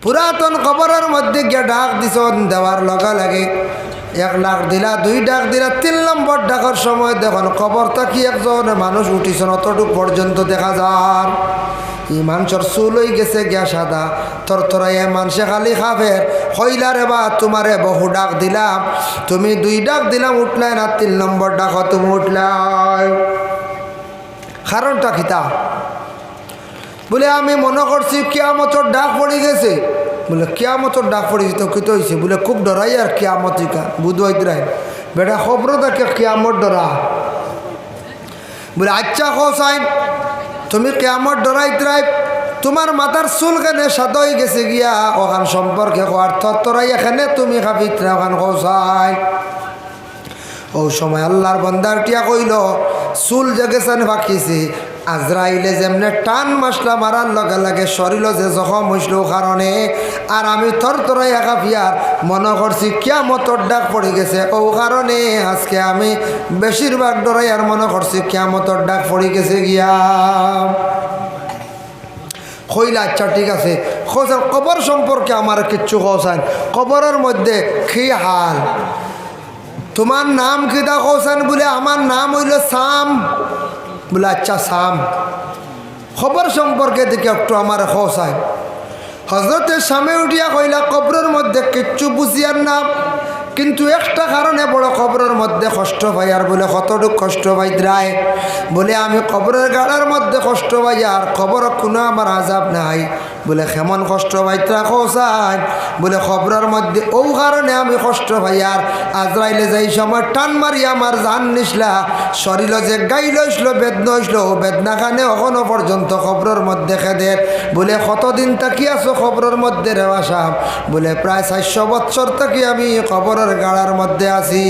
পুরাতন কবরের মধ্যে গিয়ে ডাক দিছ, দেওয়ার লগা লাগে 1 লাখ দিলা, 2 ডাক দিলা, 3 নম্বর ডাকার সময় দেখুন কবর থাকি একজন মানুষ উঠিছেন, অতটুক পর্যন্ত দেখা যার ই মানুষের চুল হয়ে গেছে গিয়া সাদা তরতরাইয়া, মানুষে খালি খাফের হইলারে বা তোমারে বহু ডাক দিলাম, তুমি 2 ডাক দিলাম উঠলাই না, 3 নম্বর ডাক তুমি উঠলাই। কারণটা কিতা? বলে আমি মনে করছি কিয়ামতের ডাক পড়ে গেছে। বলে কিয়ামতের ডাক পড়েছে তো কী হয়েছে? বলে খুব ডরাই আর কিয়ামত বুধবাই বেটা খবর থাকে কিয়ামত ডরা। বলে আচ্ছা হোসাইন তুমি কিয়ামত ডরাই তোমার মাথার চুল কেনে সাদা হয়ে গেছে গিয়া ওখান সম্পর্কে হওয়ার তরাই এখানে তুমি খাবিত্রা ওখান হোসাইন। ও সময় আল্লাহর বান্দার টিয়া কইল চুল জেগেছেন বাকিছে, আজরাইলে যেমনে টান মশলা মারার লগে লাগে শরীর যে জখম হইছিল কারণে, আর আমি তরতরাই একাফিয়ার মনে করছি কিয়ামতর ডাক পড়ে গেছে, ও কারণে আজকে আমি বেশিরভাগ ডরাই আর মনে করছি কিয়ামতর ডাক পড়ে গেছে গিয়া। কইলা আচ্ছা ঠিক আছে, খোঁজেন কবর সম্পর্কে আমার কিচ্ছু খোঁজেন, কবরের মধ্যে কি হাল? তোমার নাম কিতা খোঁজেন? বলে আমার নাম হইল সাম। বলে আচ্ছা সাম, খবর সম্পর্কে দেখে একটু আমার খোঁজায়। হজরতের সামনে উঠিয়া কইলা কবরের মধ্যে কিচ্ছু বুঝিয়ার নাম, কিন্তু একটা কারণে বড় কবরের মধ্যে কষ্ট পাই। আর বলে কতটুক কষ্ট পাই দ্রায়? বলে আমি কবরের গাড়ার মধ্যে কষ্ট পাই আর কবর কোনো আমার আজাব নাই। বলে কেমন কষ্ট পাইত্রা খোঁজায়? বলে খবরের মধ্যে ও কারণে আমি কষ্ট পাই আর আজরাইলে যাই সময় টান মারি আমার জান নিসলা শরীর যে গাইল হইসল বেদনা হইসল, ও বেদনা খানে এখনো পর্যন্ত খবরের মধ্যে খেদের। বলে কতদিন তাকি আছো খবরের মধ্যে রেওয়া সাহেব? বলে প্রায় 400 বছর থাকি আমি খবরের গাড়ার মধ্যে আছি।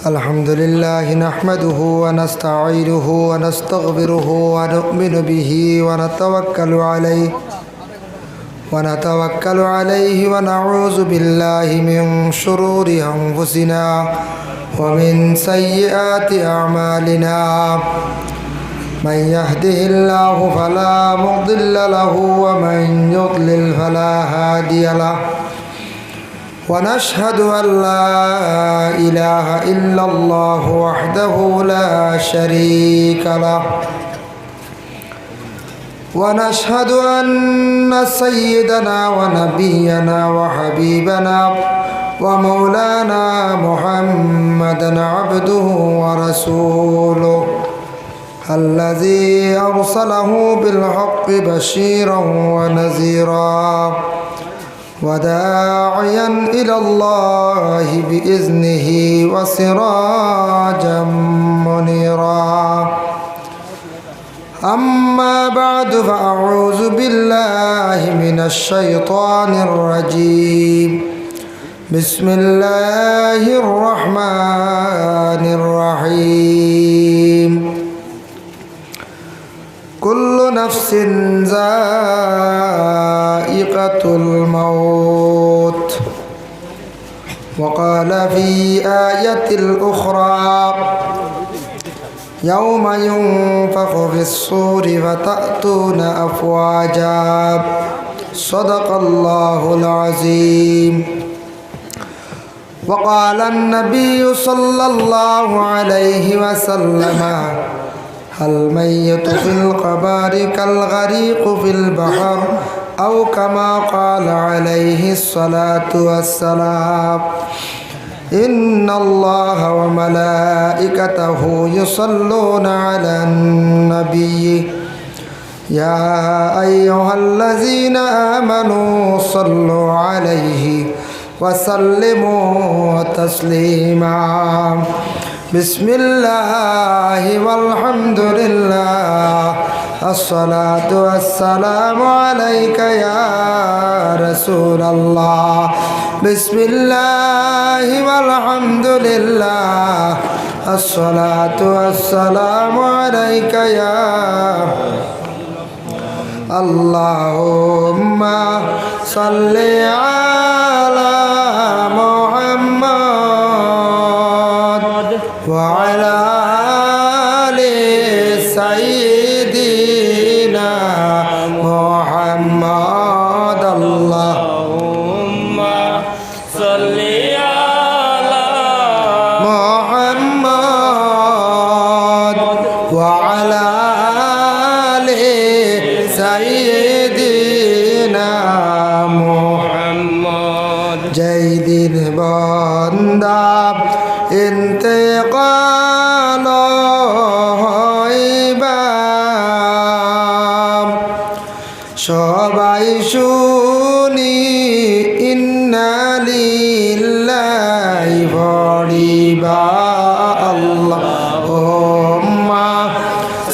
আলহামদুলিল্লাহ নাহমাদুহু ওয়া নাস্তাঈনুহু ওয়া নাস্তাগফিরুহু ওয়া নু'মিনু বিহি ওয়া নাতাওয়াক্কালু আলাইহি ونتوكل عليه ونعوذ بالله من شرور أنفسنا ومن سيئات أعمالنا من يهده الله فلا مضل له ومن يضلل فلا هادي له ونشهد أن لا إله إلا الله وحده لا شريك له ونشهد أن سيدنا ونبينا وحبيبنا ومولانا محمدا عبده ورسوله الذي أرسله بالحق بشيرا ونذيرا وداعيا إلى الله بإذنه وسراجا منيرا أما بعد فأعوذ بالله من الشيطان الرجيم بسم الله الرحمن الرحيم كل نفس ذائقة الموت وقال في آية الأخرى يوم ينفخ في الصور فتأتون أفواجا صدق الله العظيم وقال النبي صلى الله عليه وسلم الميت في القبر كالغريق في البحر أو كما قال عليه الصلاة والسلام إن الله وملائكته يصلون على النبي يا أيها الذين آمنوا صلوا عليه وسلموا تسليما بسم الله والحمد لله الصلاة والسلام عليك يا رسول الله بسم الله والحمد لله الصلاة والسلام عليك يا اللهم صل على محمد وعلى آل سيدنا محمد আল্লাহুম্মা সাল্লি আলা মুহাম্মদ ওয়া আলা আলি সাইয়্যিদিনা মুহাম্মদ। যেই দিন বান্দা ইন্তেকাল হইবা সবাই শুনি ইন্না লিল্লাহি পড়িবা আল্লাহুম্মা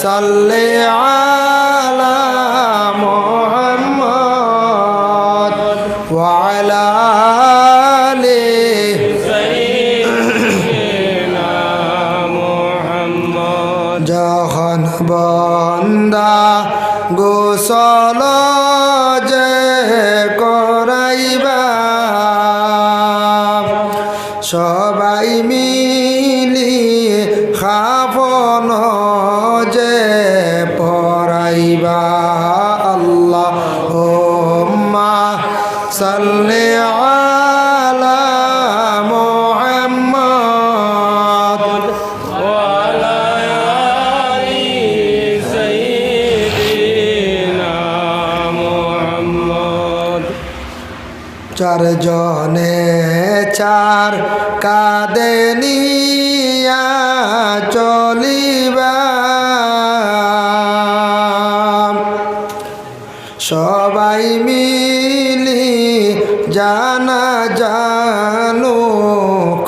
সাল্লি আলা মুহাম্মদ ওয়া আলা আলি সাইয়্যিদিনা মুহাম্মদ। যখন বান্দা গোসল যে করাইবা সবাই মিলি খাফন যে পরাইবা আল্লাহুম্মা সাল্লি আলা মুহাম্মদ ওয়া আলা আলি সাইয়্যিদিনা মুহাম্মদ। চারজনে চার কাঁধে নিয়া চলিবা সবাই মিলি জানা জানু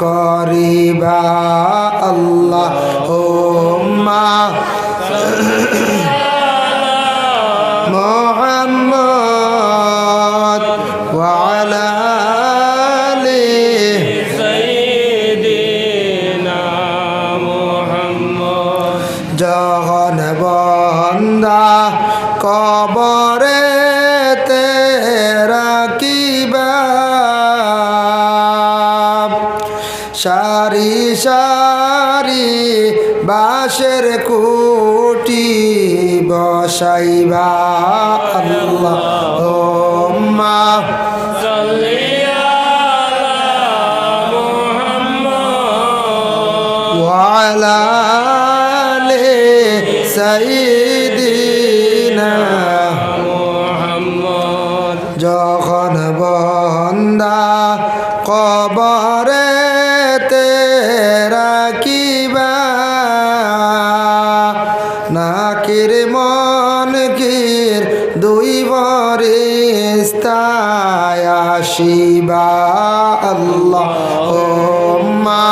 করিবা আল্লাহুম্মা মুহাম্মদ ওয়া আলা আলি সাইয়্যিদিনা মুহাম্মদ। যখন বন্দা কবরেতে রাখিবা সারি সারি বাঁশের কুটি বসাইবা আল্লাহুম্মা সাল্লি আলা মুহাম্মদ ওয়া আলা আলি সাইয়্যিদিনা মুহাম্মদ। যখন বন্দা কবরেতে রাখিবা নাকির মনকির দুই ফেরেশতায় আসিবা আল্লাহুম্মা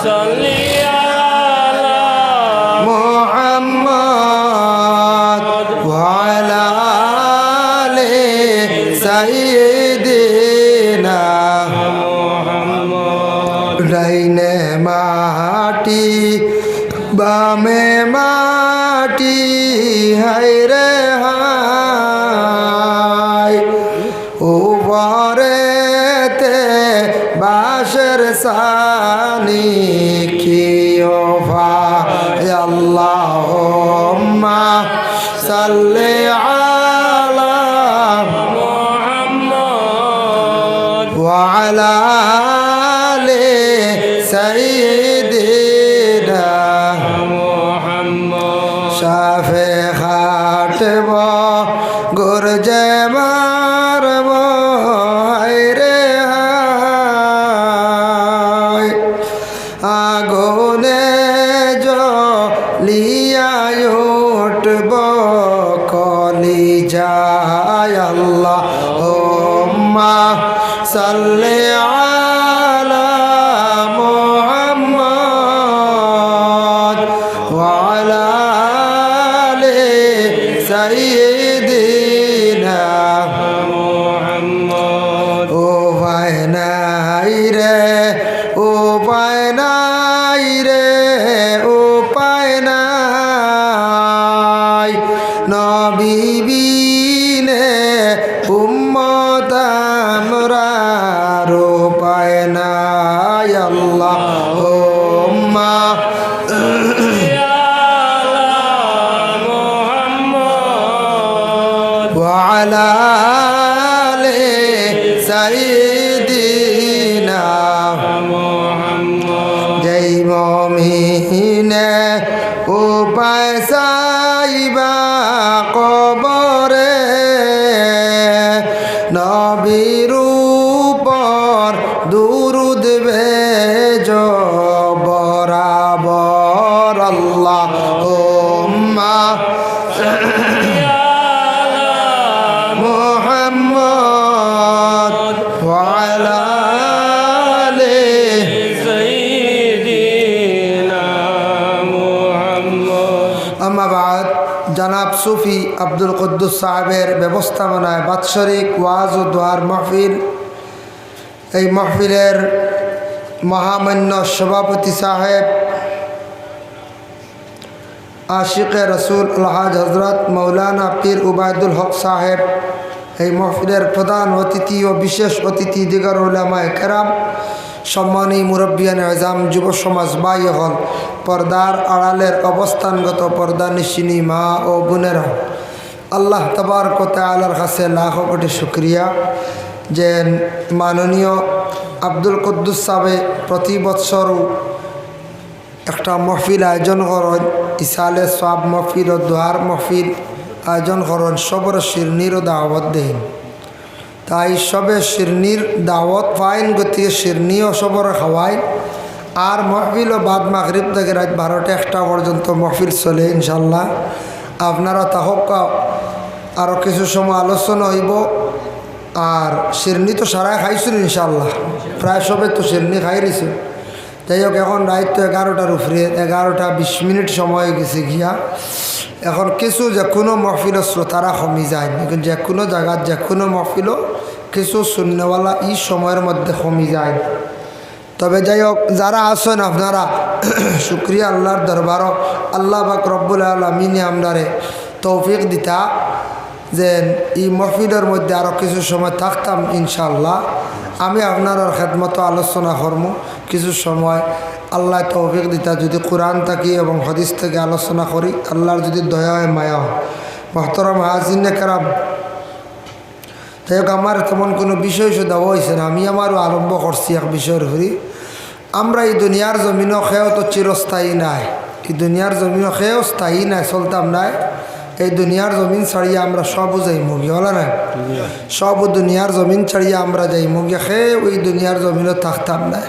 সাল্লি আলা মুহাম্মদ ওয়া আলা আলি সাইয়্যিদিনা মুহাম্মদ। ডাইনে মাটি বামে মাটি হায়রে হায় উপরেতে বাঁশের সানি খিওফা আল্লাহুম্মা সাল্লি আলা মুহাম্মদ ওয়া আলা আলি সাইয়্যিদিনা মুহাম্মদ। সাফে খাটব গরজে মারব হায়রে হায় আগুনে জ্বলিয়ায় উঠব কলিজায় আল্লাহুম্মা সাল্লি আলা মুহাম্মদ ওয়া আলা আলি সাইয়্যিদিনা মুহাম্মদ। উপায় নাই রে উপায় নাই রে উপায় নাই নবী বিনে উম্মত আমরার উপায় সাইয়্যিদিনা মুহাম্মদ যেই মুমিনে উপায় চাইবা কবরে নবীর উপর দুরূদ ভেজ বরাবর আল্লাহুম্মা মুহাম্মদ ওয়া আলা আলিহি সাইয়্যিদিনা মুহাম্মদ। আম্মা বাদ, জনাব সুফি আব্দুল কুদ্দুস সাহেবের ব্যবস্থাপনায় বাৎসরিক ওয়াজ ও দোয়ার মাহফিল, এই মাহফিলের মহামান্য সভাপতি সাহেব আশিকে রসুল আলহাজ হজরত মৌলানা পীর উবায়দুল হক সাহেব, এই মাহফিলের প্রধান অতিথি ও বিশেষ অতিথি দিগর উলামায়ে কেরাম, সম্মানী মুরব্বিয়ান আজম, যুব সমাজ ভাই হল, পর্দার আড়ালের অবস্থানগত পর্দা নিশিনী মা ও বোনেরা, আল্লাহ তাবারক ওয়া তাআলার কাছে লাখো কোটি শুকরিয়া যে মাননীয় আব্দুল কুদ্দুস সাহেব প্রতি বৎসরও একটা মহফিল আয়োজন করেন, ইসালে সওয়াব মহফিল ও দোয়ার মহফিল আয়োজন করেন, সবর শিরনিরও দাওয়াত দেন। তাই সবে শিরনির দাওয়াত পাইন, গতিকে শিরনিও সবর খাওয়ায়। আর মহফিল ও বাদ মাগরিব থেকে রাত 12টা-1টা পর্যন্ত মহফিল চলে ইনশাল্লাহ। আপনারা তাহক আরও কিছু সময় আলোচনা হইব। আর শিরনি তো সারাই খাইছিল ইনশাল্লাহ, প্রায় সবে তো শিরনি খাই রয়েছে। যাই হোক, এখন রাত তো 11টার উপরে, 11টা 20 সময় গেছে গিয়া। এখন কিছু যে কোনো মহফিল শ্রোতারা কমি যায়, যে কোনো জায়গার যে কোনো মহফিলও কিছু শূন্যওয়ালা এই সময়ের মধ্যে কমি যায়। তবে যাই হোক, যারা আছেন আপনারা শুক্রিয়া আল্লাহর দরবারও, আল্লাহ পাক রব্বুল আলামিনে আমরারে তৌফিক দিতা যে এই মহফিলের মধ্যে আরও কিছু সময় থাকতাম ইনশাআল্লাহ। আমি আপনার খেদমত আলোচনা করব কিছু সময়, আল্লাহ তৌফিক দিতা যদি কোরআন থাকি এবং হাদিস থেকে আলোচনা করি, আল্লাহর যদি দয়া হয় মায়া হয়। মোহতরম হাজিনে কেরাম, তাই হোক, আমার তেমন কোনো বিষয় দেওয়া হয়েছে না, আমি আমারও আরম্ভ করছি এক বিষয়ের ঘুরি। আমরা এই দুনিয়ার জমিনও খেয়েও তো চিরস্থায়ী নাই, এই দুনিয়ার জমিনও খেয়েও স্থায়ী নাই, চলতাম নাই। এই দুনিয়ার জমিন ছাড়িয়ে আমরা সবও যাই মুগি হলো না, সব দুনিয়ার জমিন ছাড়িয়ে আমরা যাই মুগি, খেয়ে ওই দুনিয়ার জমিনও থাকতাম না।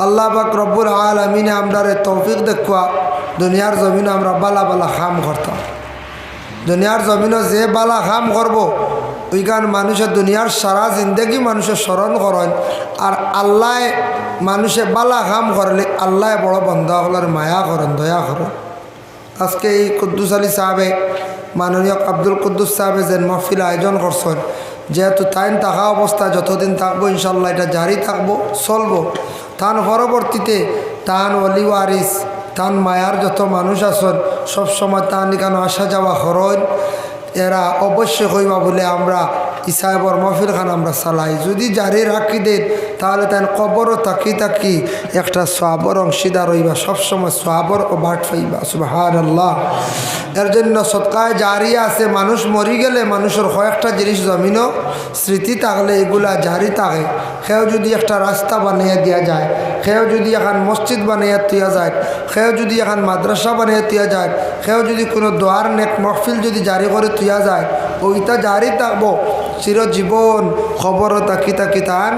আল্লাহ পাক রব্বুল আলামিনে আমরা তৌফিক দেখুয়া দুনিয়ার জমিনও আমরা বালা বালা খাম করতাম। দুনিয়ার জমিনও যে বালা খাম করব, ওইখান মানুষের দুনিয়ার সারা জিন্দগি মানুষের স্মরণ করেন। আর আল্লাহ মানুষে বালা খাম করলে আল্লাহ বড় বন্ধা হলার মায়া করেন, দয়া করেন। আজকে এই কুদ্দুস আলী সাহেবে, মাননীয় আব্দুল কুদ্দুস সাহেবে যে মাহফিল আয়োজন করছেন, যেহেতু তাইন থাকা অবস্থায় যতদিন থাকবো ইনশাল্লাহ এটা জারি থাকবো, চলবো। তান পরবর্তীতে তান অলি ওয়ারিস, তান মায়ার যত মানুষ আছেন, সবসময় তান এখানে আসা যাওয়া হরণ, এরা অবশ্যই হইবা বলে আমরা ইসাহেবর মহফিল খান আমরা চালাই। যদি জারি রাখি দেন তাহলে তাই কবরও তাকি তাকি একটা সোয়াবর অংশীদার হইবা, সবসময় সোয়াবর ও বাট পাইবা। সুবহানাল্লাহ। এর জন্য সৎকায় জারিয়া আছে, মানুষ মরি গেলে মানুষের কয়েকটা জিনিস জমিনও স্মৃতি থাকলে এগুলা জারি থাকে। সেও যদি একটা রাস্তা বানিয়ে দেওয়া যায়, সেও যদি এখন মসজিদ বানিয়ে দেওয়া যায়, সেও যদি এখন মাদ্রাসা বানিয়ে দেওয়া যায়, সেও যদি কোনো দোয়ার নেক মহফিল যদি জারি করে দেওয়া যায়, ওইটা জারি থাকবো চিরজীবন। খবরও তাকি তাকি তান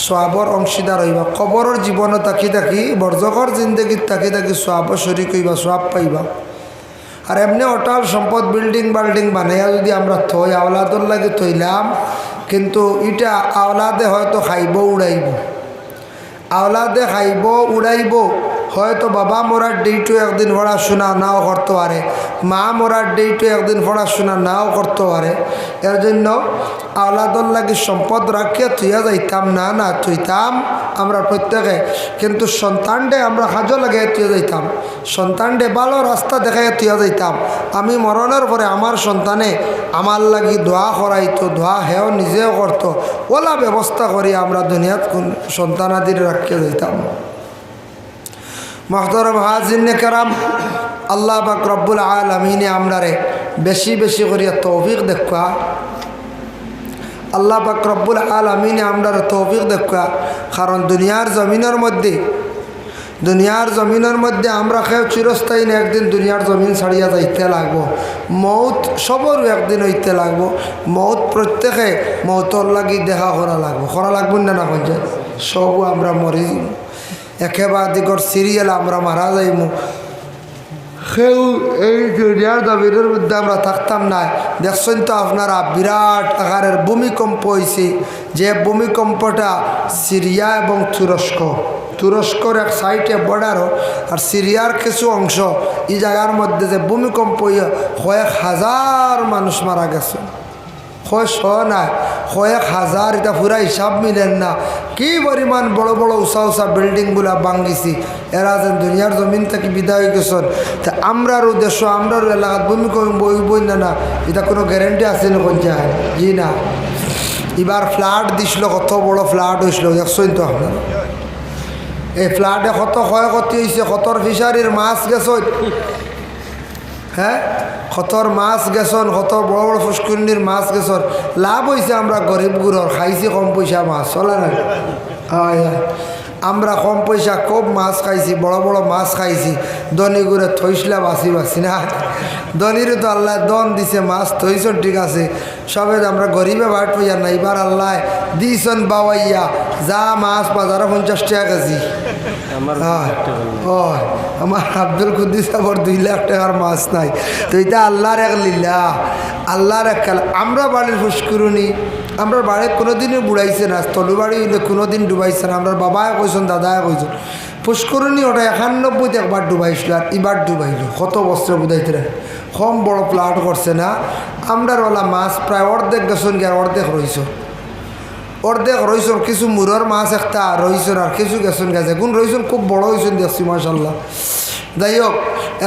সোয়াবর অংশীদার হইবা, খবরের জীবনও তাকি তাকি বর্জকর জিন্দগির তাকি তাকি সোয়াবর শরিক হইবা, সোয়াব পাইবা। আর এমনি অটাল সম্পদ বিল্ডিং বাল্ডিং বানাইয়া যদি আমরা থই, আওলাদর লাগে থইলাম, কিন্তু এটা আওলাদে হয়তো খাইব উড়াইব, আওলাদে খাইব উড়াইব। হয়তো বাবা মোরার ডেটও একদিন পড়াশোনা নাও করতে পারে, মা মোরার ডেটও একদিন পড়াশোনা নাও করতে পারে। এর জন্য আওলাদর লাগে সম্পদ রাখিয়া থুইয়া যাইতাম না, না থুইতাম আমরা প্রত্যেকে, কিন্তু সন্তানডে আমরা কাজও লাগাই থুয়ে যাইতাম, সন্তানডে ভালো রাস্তা দেখাইয়া থুয়া যাইতাম। আমি মরণের পরে আমার সন্তানে আমার লাগি দোয়া করাইতো, দোয়া হেও নিজেও করতো, ওলা ব্যবস্থা করি আমরা দুনিয়াত সন্তানাদির রাখিয়া যাইতাম। মুহতারাম হাজিরিনে কেরাম, আল্লাহ পাক রব্বুল আলামিনে আমরারে বেশি বেশি করিয়া তৌফিক দেখা। আল্লাহ পাক রব্বুল আলামিন আমরা তৌফিক দেখা, কারণ দুনিয়ার জমিনের মধ্যে আমরা কেউ চিরস্থায়ী না, একদিন দুনিয়ার জমিন ছাড়িয়া যাইতে লাগবো। মৌত সবরও একদিন হইতে লাগবো। মৌত প্রত্যেকে মৌতর লাগি দেখা করা লাগবো না না কোন যায় সবও আমরা মরি যাব। একেবারে দিকর সিরিয়াল আমরা মারা যাইমু। সেও এই দুনিয়ার জমিনের মধ্যে আমরা থাকতাম না। দেখছেন তো আপনারা বিরাট আকারের ভূমিকম্প হয়েছে, যে ভূমিকম্পটা সিরিয়া এবং তুরস্কর এক সাইডে বর্ডারও আর সিরিয়ার কিছু অংশ, এই জায়গার মধ্যে যে ভূমিকম্প কয়েক হাজার মানুষ মারা গেছে। কয়েক হাজার, এটা পুরা হিসাব মিলেন না। কি পরিমাণ বড় বড় উঁচা বিল্ডিংগুলা ভাঙ্গিছি। এরা যেন দুনিয়ার জমিন থেকে বিদায় হয়ে গেছেন। তা আমরারও দেশ আমরারও এলাকাত ভূমিকম্প বইবই না, এটা কোনো গ্যারেন্টি আছে না কোন যায়? জি না। এবার ফ্লাড দিছিল, কত বড় ফ্লাড হয়েছিল দেখছেন তো আপনারা। এই ফ্লাডে কত ক্ষয়ক্ষতি হয়েছে, কতর ফিশারির মাছ গেছেন, হ্যাঁ কতর মাছ গেছন, কত বড় বড় ফুসকুন্ডির মাছ গেছন। লাভ হয়েছে আমরা গরিব গুড়র, খাইছি কম পয়সা মাছ, চলে না? হয় আমরা কম পয়সা খুব মাছ খাইছি, বড় বড় মাছ খাইছি। দনি গুড়ে থইসলা বাসি না, দনিরে তো আল্লাহ দন দিছে, মাছ থইছন ঠিক আছে, সবে আমরা গরিবে বাট পইয়া না। এবার আল্লাহ দিছন বাবাইয়া যা মাছ বাজারে 50 টাকা কেজি। আমার আব্দুল কুদ্দুস আবার 2 লাখ টাকার মাছ নাই। তো এটা আল্লাহর এক লীলা, আল্লাহর এক খেলা। আমরা বাড়ির ফুসকুরুনি, আমরা বাড়ি কোনোদিনই বুড়াইছে না, তলু বাড়ি হইলে কোনোদিন ডুবাইছে না। আমরা বাবায় কইছেন, দাদায় কইছেন। ফুসকুরুনি ওটা 91 একবার ডুবাইছিল, আর এবার ডুবাইল। কত বস্ত্র বুঝাইতে কম বড় প্লাট করছে না। আমরার ওলা মাছ প্রায় অর্ধেক গেছেন গিয়ে, অর্ধেক রইছন। কিছু মুরর মাছ একটা রইছন, আর কিছু গেছেন গেছে গুণ রইছন, খুব বড় হয়েছেন দেখছি মাশাল্লাহ। যাই হোক,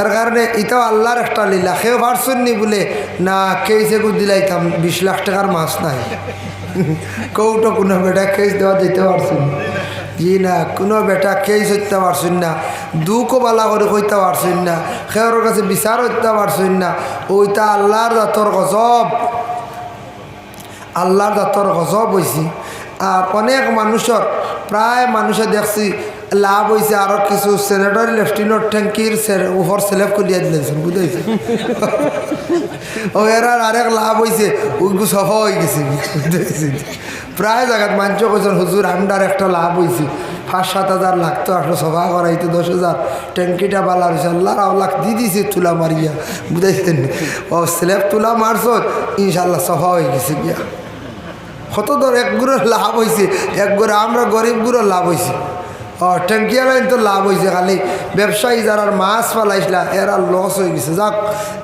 এর কারণে এটাও আল্লাহর একটা লীলা। কেউ পারছেন নি বলে না, কেসে গু দিলাইতাম 20 লাখ টাকার মাছ নাই। কৌটো কোনো বেটা কেস দেওয়া যেতে পারছেন? জি না, কোনো বেটা কেস হইতে পারছেন না, দুঃখও বালা করে কইতে পারছেন না, কেউর কাছে বিচার হইতে পারছেন না। ওইটা আল্লাহর জাতর গজব, আল্লাহর জাতর গজব হয়েছি। আর অনেক মানুষের, প্রায় মানুষে দেখছি লাভ হয়েছে। আরও কিছু সেনেটারি লেফটিনেন্ট ট্যাঙ্কির উপর স্লেব খুলিয়া দিলেছেন, বুঝেছি। ও এর আরেক লাভ হয়েছে, ওইগুলো সফা হয়ে গেছে, বুঝেছি। প্রায় জায়গায় মানুষ কইছেন হুজুর আমরার একটা লাভ হয়েছে, 5-7 হাজার লাগতো, আসলে সফা করাইতে 10,000 ট্যাঙ্কিটা বালা হয়েছে। আল্লাহর লাখ দিয়ে দিয়েছে তুলা মারিয়া, বুঝাইছেন। ও স্লেব তুলা মারছ, ইনশাল্লাহ সফা হয়ে গেছে গিয়া। কত ধর এক গুড়োর লাভ হয়েছে, এক গুড়ো আমরা গরিব গুড়োর লাভ হয়েছে। ট্যাঙ্কিয়ালাইন তো লাভ হয়েছে, খালি ব্যবসায়ী যারা মাছ ফালাইছিলা এরা লস হয়ে গেছে। যাক,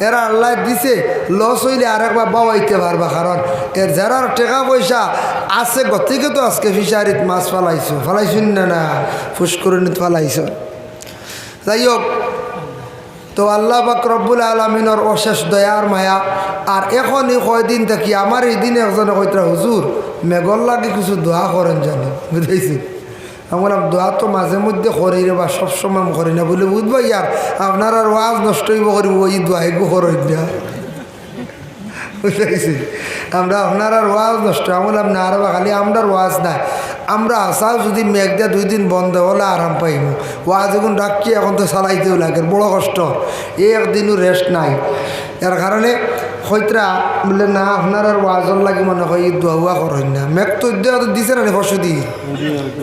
এরা আল্লাহ দিছে, লস হইলে আরেকবার বাবাইতে পারবা, কারণ এর যারা টাকা পয়সা আছে গতিকে তো আজকে ফিশারিত মাছ ফালাইছুন না ফুসকুরনিত ফালাইছ। যাই হোক, তো আল্লাহ পাক রব্বুল আলামিনের অশেষ দয়ার মায়া। আর এখনই কয়দিন থাকি আমার এই দিনে একজনে কইতরা হুজুর মেঘর লাগে কিছু দোয়া করেন জানো, বুঝাইছি। আমি বললাম দোয়া তো মাঝে মধ্যে করি রে, বা সবসময় করি না বলে বুঝবো। ইয়ার আপনার আর ওয়াজ নষ্ট হইব করিব, ওই দোয়া এগু করেন না, বুঝাইছি। আমরা আপনার আর ওয়াজ নষ্ট, আমি বললাম না আর খালি আমরার ওয়াজ নাই, আমরা আসাও যদি মেঘ দিয়ে 2 দিন বন্ধ হলে আরাম পাইব। ওয়াজ এখন রাখি এখন তো চালাইতেও লাগে, বড় কষ্ট। এই একদিনও রেস্ট নাই। এর কারণে হইতরা বললে না আপনার আর ওয়াজর লাগে মনে হয় দোয়া করেন না। মেঘ তো দিছে না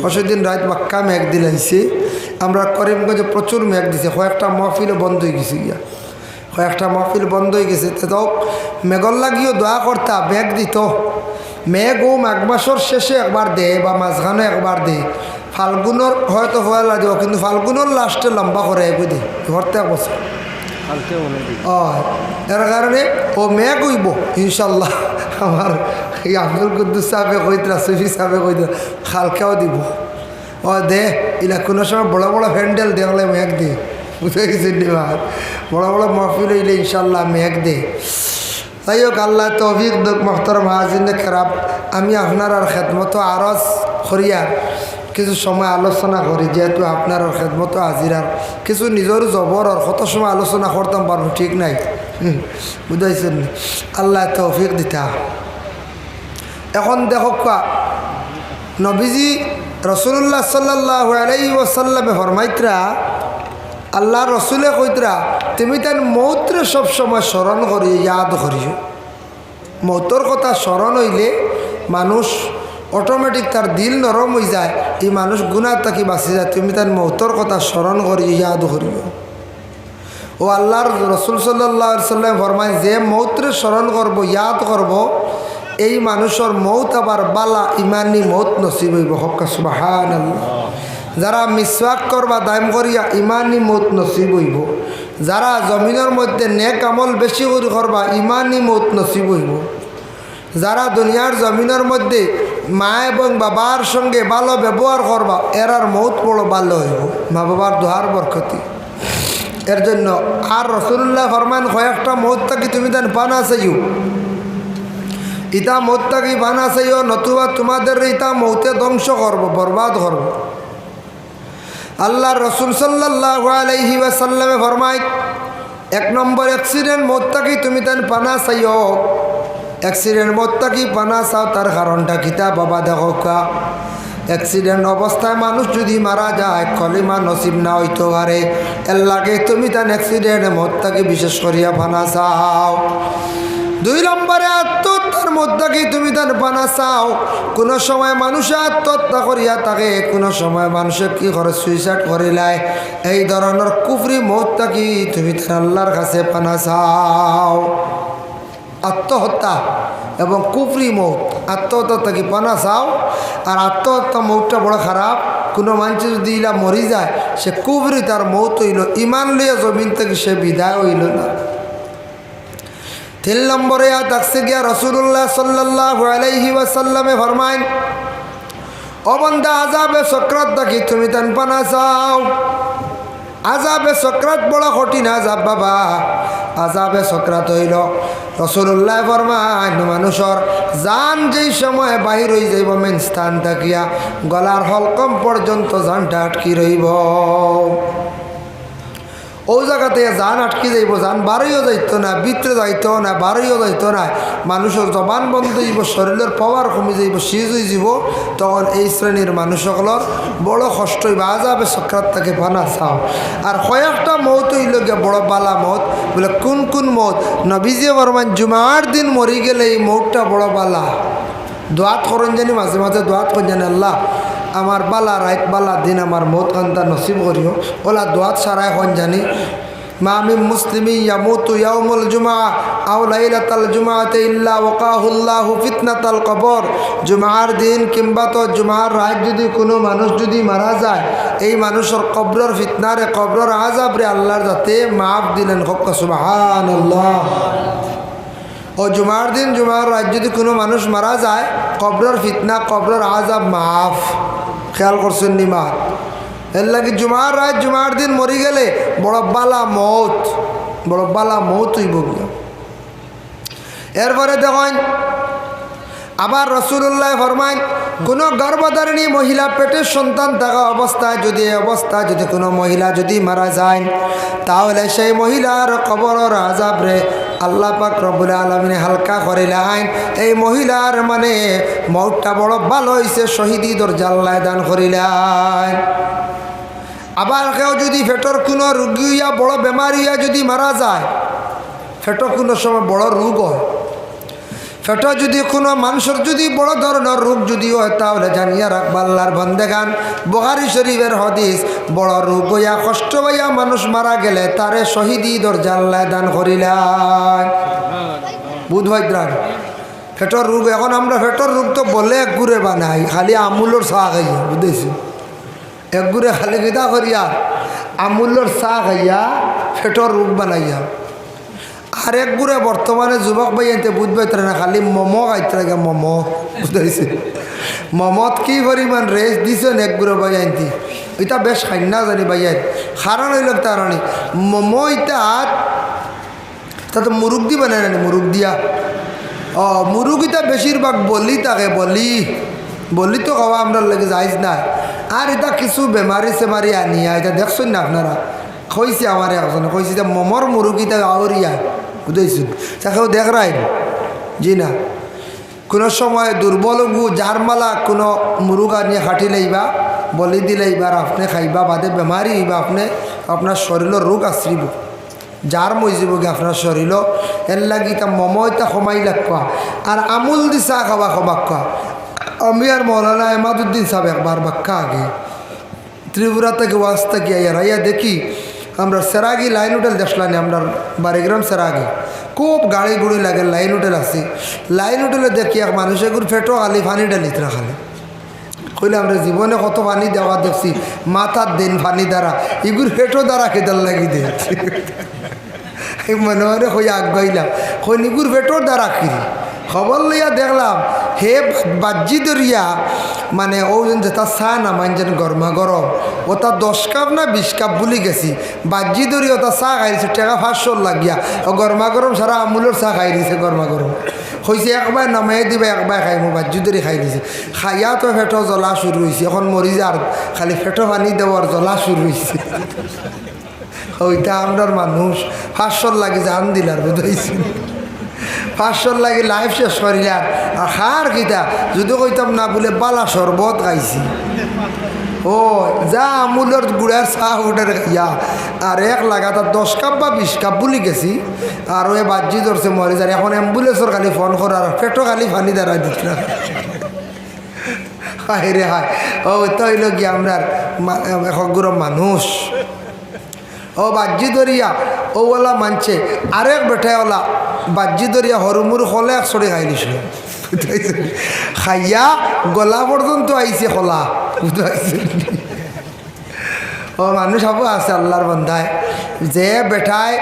ফসদিন রাত বাক্কা মেঘ দিলাইছে। আমরা করিমগঞ্জে প্রচুর মেঘ দিছে, কয়েকটা মহফিলও বন্ধ হয়ে গেছে গিয়া, কয়েকটা মহফিল বন্ধ হয়ে গেছে। তো মেঘর লাগিও দোয়া করতাম, মেঘ দিত। মেঘ ও মাঘ মাসের শেষে একবার দে বা মাঝখানে একবার দে। ফাল্গুনের হয়তো হয়ে লাগবে, কিন্তু ফাল্গুনের লাস্টে লম্বা করে এগু দে প্রত্যেক বছর। এর কারণে ও মেঘ হইব ইনশাল্লাহ। আমার এই আব্দুল কুদ্দুস সাহেবে কইতরা, সুফি সাহেবে কইতরা খালকাও দিব। দে এলা কোনো সময় বড় বড় হ্যান্ডেল দেখলে মেঘ দে, বুঝে গেছেন নিবার। বড় বড় মহফিল হইলে ইনশাল্লাহ মেঘ দে। তাই হোক, আল্লাহ তৌফিক দুঃখ মহতরম হাজিনে খারাপ। আমি আপনার আর খেদমত আরজ করিয়ার কিছু সময় আলোচনা করি, যেহেতু আপনার খেদমত হাজিরার কিছু নিজের জবর আর কত সময় আলোচনা করতাম পারবো ঠিক নাই, বুঝাইছেন। আল্লাহ তৌফিক দিতা। এখন দেখো নবীজি রসুল্লাহ সাল্লাল্লাহু আলাইহি ওয়াসাল্লামে ফরমাইতরা আল্লাহ রসুলে কইতরা তুমি তার মৌত্রে সবসময় স্মরণ করি ইয়াদ করিও মৌতর কথা স্মরণ হইলে মানুষ অটোমেটিক তার দিল নরম হয়ে যায় এই মানুষ গুনাহ থাকি বাঁচি যায় তুমি তার মৌতর কথা স্মরণ করি ইয়াদ করিও ও আল্লাহর রসুল সাল্লাল্লাহু আলাইহি সাল্লাম ফরমায় যে মৌত্রে স্মরণ করব ইয়াদ করব এই মানুষের মৌত আবার বালা ইমানি মৌত নসিব হইব হক সুবহানাল্লাহ যারা মিসওয়াক করবা দাইম করিয়া ইমানি মৌত নসিব হইব যারা জমিনের মধ্যে নেক আমল বেশি করে করবা ইমানি মৌত নসিব হইব যারা দুনিয়ার জমিনের মধ্যে মা এবং বাবার সঙ্গে ভালো ব্যবহার করবা এরার মৌত বড় ভালো হইব মা বাবার দোয়ার বরকতি এর জন্য আর রাসূলুল্লাহ ফরমান কয়েকটা মৌত থাকি তুমি দেন পানা চাইও ইতা মৌত থাকি পানা চাইও নতুবা তোমাদের ইতা মৌতে ধ্বংস করব বরবাদ করব আল্লাহর রসুল সাল্লাল্লাহু আলাইহি ওয়াসাল্লামে ফরমায় এক নম্বর অ্যাক্সিডেন্ট মৌত থাকি তুমি দেন পানা চাইও অ্যাক্সিডেন্ট মৌত থাকি পানা চাও তার কারণটা কিতা বাবা দেখো অ্যাক্সিডেন্ট অবস্থায় মানুষ যদি মারা যায় কলিমা নসিব না হইতে পারে এর লাগে তুমি তার অ্যাক্সিডেন্ট মত থাকি বিশেষ করিয়া পানা চাও দুই নম্বরে আত্মহত্যার মধ্যে কি তুমি তার পানা চাও কোনো সময় মানুষে আত্মহত্যা করিয়া থাকে কোনো সময় মানুষে কি করে সুইসাইড করিলায় এই ধরনের কুফরি মত থাকি তুমি তার আল্লাহর কাছে পানা চাও আত্মহত্যা এবং কুফরি মৌত আত্মহত্যা থেকে পানা চাও আর আত্মহত্যা মৌতটা বড় খারাপ কোনো মানুষ যদি ইলা মরি যায় সে কুফরি তার মৌত হইল ইমান লইয়া জমিন থেকে সে বিদায় হইল না তিন নম্বরে থাকছে গিয়া রসুল্লাহ সাল্লাল্লাহু আলাইহি ওয়াসাল্লামে ফরমাইন ও বান্দা আযাবে সকরাত থাকি তুমি তান পানা চাও আযাবে সকরাত বড় কঠিন আযাব বাবা আযাবে সকরাত হইল রসুল্লাহ ফরমান মানুষের জান যেই সময় বাহির হয়ে যাইব মেন স্থান থাকিয়া গলার হলকম পর্যন্ত জানটা আটকি রইব ও জায়গাতে জান আটকি যাইব জান বারোইও যাইতো না ভিতরে যাইতো না বারোইও যাইতো না মানুষের জবান বন্ধ হইব শরীরের পাওয়ার কমে যাইব সিজ হয়ে যাব তখন এই শ্রেণীর মানুষগুলোর বড় কষ্ট হইব আযাবে সকরাত থেকে পানা চাও আর কয়েকটা মৌত হইল গিয়া বড় বালা মত বলে কোন কোন মত নবীজি ফরমান জুমার দিন মরি গেলে এই মৌতটা বড় বালা দোয়াত করেন জানি মাঝে মাঝে দোয়াত করেন জানি আল্লাহ আমার বালা রাত বালা দিন আমার মৌত কান্তা নসিব করিও ওলা দোয়াত সারায় হন জানি মা মিন মুসলিমি ইয়ামুতু ইয়াউমুল জুমআ আও লাইলাতাল জুমআতি ইল্লা ওয়াকাহুল্লাহু ফিতনাতাল কবর জুমার দিন কিংবা তো জুমার রাত যদি কোনো মানুষ যদি মারা যায় এই মানুষের কবরের ফিতনারে কবরের আযাবরে আল্লাহর যাতে মাফ দিলেন হক সুবহানাল্লাহ ও জুমার দিন জুমার রাত যদি কোনো মানুষ মারা যায় কবরের ফিতনা কবরের আযাব মাফ খেয়াল করছেন নি মা এর লাগে জুমার রাত জুমার দিন মরি গেলে বড় বালা মৌত হইব গিয়া এরপরে দেখেন আবার রসুল্লাহ ফরমাইন কোনো গর্ভধারিণী মহিলা পেটের সন্তান থাকা অবস্থায় যদি কোনো মহিলা যদি মারা যায় তাহলে সেই মহিলার কবরের আযাবরে আল্লাহ পাক রব্বুল আলামিন হালকা করিলেন এই মহিলার মানে মৌতটা বড় ভালো হইছে শহীদি দরজা আল্লাহ দান করিলেন আবার কেউ যদি পেটের কোনো রোগী হইয়া বড় বেমারি হইয়া যদি মারা যায় পেটের কোনো সময় বড় রোগ হয় পেটে যদি কোনো মানুষের যদি বড় ধরনের রোগ যদি হয় তাহলে জানিয়া রাখবা আল্লাহর বান্দেগান বুখারী শরীফের হাদিস বড় রোগ হইয়া কষ্ট হইয়া মানুষ মারা গেলে তারে শহীদি দরজা আল্লাহ দান করিলেন বুধবাইদ্রান পেটের রোগ এখন আমরা পেটের রোগ তো বলে এক গুড়ে বানাই খালি আমুলের চা খাইয়া বুঝেছি এক গুড়ে খালি কিতা করিয়া আমুলের চা খাইয়া পেটের রোগ বানাইয়া আর এক গুড়ে বর্তমানে যুবক ভাই আনতে বুঝবে না খালি মোমো খাইতে লাগে মোমো বুঝতে মোমত কি পরিমাণ রেস্ট দিছেন এক গুড়ে ভাই আনতে এটা বেশ খাই না জানি ভাই আন কারণ হইল তার মোমো ইটা তো মুরুগ দি বানায় না মুরুগ দিয়া মুরুগ ইটা বেশিরভাগ বলি থাকে বলি তো খাওয়া আপনার লাগে যাইজ না আর এটা কিছু বেমারি সেমারি আনিয়া এটা দেখছেন না আপনারা কইছে আমার একজন কইছে যে মোমর মুরুগিটা আউরিয়া বুঝেছেন তাকেও দেখ রাই জি না কোনো সময় দুর্বল গু জারমালা কোনো মুরুগা নিয়ে খাটি লইবা বলি দিলেইবার আপনি খাইবা বাদে বেমারি হইবা আপনি আপনার শরীরের রোগ আশ্রিব যার মই যাবগে আপনার শরীর এর লাগি তা মময়তা কমাই লাগবা আর আমুল দি চা খাওয়া খবাক্কা আমি আর মৌলানা এমাদুদ্দিন সাহেব একবার বাক্কা আগে ত্রিপুরা থেকে ওয়াজ থেকে আইয়া দেখি আমরা সেরাগি লাইন হোটেল দেখলাম আমরা বারিগ্রাম সেরাগি খুব গাড়ি গুড়ি লাগে লাইন হোটেল আছে লাইন হোটেলে দেখি এক মানুষের গুড় ফেটো খালি পানি ডালি তারা খালি কইলে আমরা জীবনে কত পানি দেওয়া দেখছি মাথার দিন পানি দ্বারা এগুর ফেটো দ্বারা খেদার লাগি দিয়েছি মনে মনে হয়ে আগাইলাম কই নিগুর ফেটোর দ্বারা কিরি খবর লইয়া দেখলাম হে বাজ্জি দরিয়া মানে ও যেটা চা নামান যেন গরমা গরম ও তা 10 কাপ না 20 কাপ বলি গেছি বাজ্জি দরিয়া ওটা চা খাইছে টাকা 500 লাগিয়া ও গরমা গরম সারা আমুলের চা খাই দিছে গরমা গরম হয়েছে একবার নামাই দিবে একবার খাইমো বাজ্জি দরি খাই দিছে খাইয়া তো ফেটো জ্বলা শুরু হয়েছে এখন মরি যা আর খালি ফেটো পানি দেওয়ার জ্বলা শুরু হয়েছে ওইটা আমরার মানুষ 500 লাগে জান দিলার বুঝাইছি 500 লাগে লাইফ শেষ করিলার আর খার কিতা যদি কইতাম না বলে বালা শরবত খাইছি ও যা আমুলের গুড়ার চা উঠের খাইয়া আর এক লাগাতার 10 কাপ বা 20 কাপ বলি গেছি আর ওই বাজ্জি ধরছে মরে যার এখন অ্যাম্বুলেন্সর খালি ফোন করার পেটো খালি পানি দ্বারা দিত না হায় রে হায় ও তো হইল কি আমরা একগুলো মানুষ ও বাজ্জি দরিয়া ওলা মানছে আরেক বেটাওয়ালা বাজ্জি দরিয়া হরুমুর হলে এক সরে খাই দিছিল খাইয়া গলা পর্যন্ত আইছে খোলা ও মানুষ আবু আছে আল্লাহর বন্ধায় যে বেটায়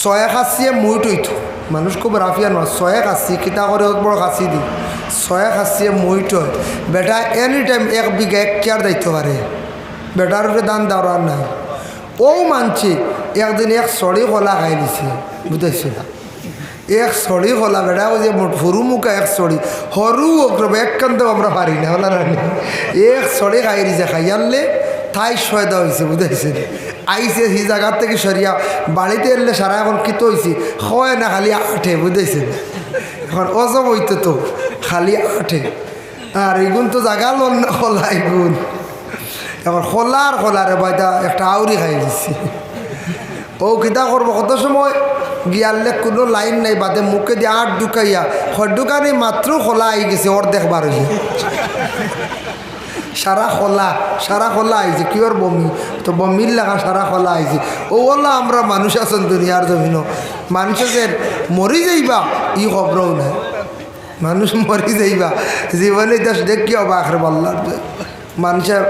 6 খাসিয়ে মুই টইত মানুষ খুব রাফিয়া নয় 6 খাসি কিতা করে বড় খাসি দি 6 খাসিয়ে মুই টয় বেটা এনি টাইম 1 বিঘা 1 কেয়ার দায়িত্ব পারে বেটার উপরে দান দেওয়ার নাই ও মানছে একদিন 1 সড়ি খোলা খাই দিছে বুঝতেছি না 1 সড়ি খোলা বেটা ও যে ফুরু মুখা 1 সড়ি হরু এক কান্তেও আমরা পারি না হলা রানি 1 সড়ি খাই দিছে খাইয়ারলে তাই সয়দা হয়েছে বুঝতেছি আইসে সেই জায়গার থেকে সরিয়া বাড়িতে এলে সারা এখন কিত হয়েছে হয় না খালি আঠে বুঝতেছি এখন অজব হইতো তো খালি আঠে আর এগুন তো জায়গা লোন না খোলা এগুন এখন খোলারে বাইদা একটা আউরি খাই দিছি ও কিতা করবো কত সময় গিয়ারলে কোনো লাইন নাই বাদে মুখে দিয়ে আট ঢুকাইয়া ঢুকানি মাত্র খোলা আই গেছে ওর দেখবার হয়েছে সারা খোলা আইছে কি ওর বমি তো বমির লাগা সারা খোলা আইছে ও বললা আমরা মানুষ আছেন দুনিয়ার জমিন মানুষের মরি যাইবা ই খবরও নাই মানুষ মরি যাইবা জীবনে দেশ দেখি হবা আখরে বললার মানুষের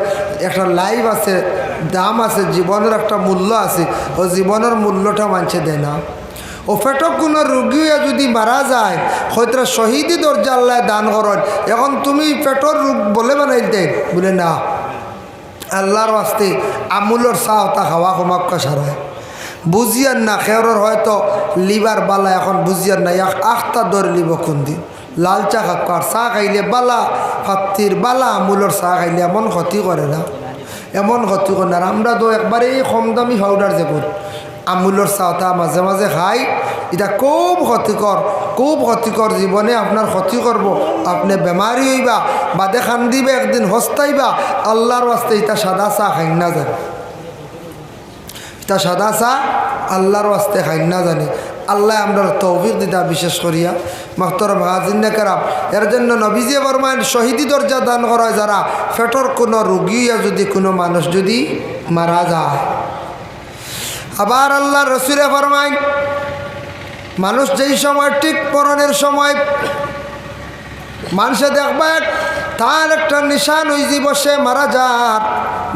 একটা লাইফ আছে দাম আছে জীবনের একটা মূল্য আছে ও জীবনের মূল্যটা মানুষে দেয় না ও ফেটক কোনো রোগী যদি মারা যায় হয়তো শহীদি দরজা আল্লাহ দান করেন এখন তুমি পেটর রোগ বলে বানাই দেন বলে না আল্লাহর ওয়াস্তে আমুলর চাওতা খাওয়া কমাক্কা সারায় বুঝিয়ার না খেয়রর হয়তো লিভার বালা এখন বুঝিয়ার না আখটা দৌড় লিব কোন দিন লাল চা খাক্কার চা খাইলে বালা ফাত্তির বালা আমুলর চা খাইলে এমন ক্ষতি করে না এমন ক্ষতি করে না আমরা তো একবারে কম দামি পাউডার যাবো আমুলর চাওতা মাঝে মাঝে খাই এটা খুব ক্ষতিকর জীবনে আপনার ক্ষতি করব আপনি বেমারি হইবা বাদে খান দিবে একদিন হস্তাইবা আল্লাহর ওয়াস্তে এটা সাদা চা খাই না জানি এটা সাদা চা আল্লাহর ওয়াস্তে খাই না জানি আল্লাহ আমরা তৌফিক দিতা বিশেষ করিয়া মাহতরম হাজির কারাম এর জন্য নবীজি ফরমায়েন শহীদি দরজা দান করা যারা ফেটর কোনো রোগী যদি কোনো মানুষ যদি মারা যায় আবার আল্লাহ রসুলে ফরমায় মানুষ যেই সময় ঠিক মরণের সময় মানুষে দেখবে তার একটা নিশান হয়ে যাব সে মারা যার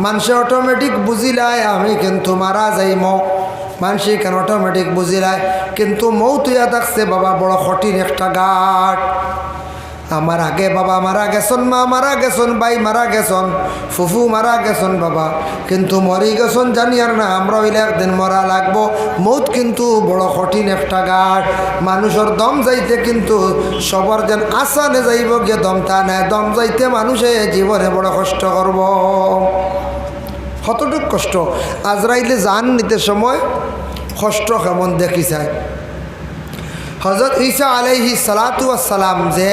মানুষে অটোমেটিক বুঝিলায় আমি কিন্তু মারা যাইম মানুষে কেন অটোমেটিক বুঝিলায় কিন্তু মৌত হইয়া থাকছে বাবা বড় কঠিন একটা ঘাট আমার আগে বাবা মারা গেছন মা মারা গেছন ভাই মারা গেছন ফুফু মারা গেছন বাবা কিন্তু মরি গেছন জানি আর না আমরা হইলে একদিন মরা লাগবো মৌত কিন্তু বড় কঠিন একটা ঘাট মানুষের দম যাইতে কিন্তু সবার যেন আসানে যাইব গিয়ে দম তা নেয় দম যাইতে মানুষে জীবনে বড় কষ্ট করব কতটুক কষ্ট আজরাইলে জান নিতে সময় কষ্ট কেমন দেখি চায় হযরত ঈসা আলাইহিস সালাতু ওয়াস সালাম যে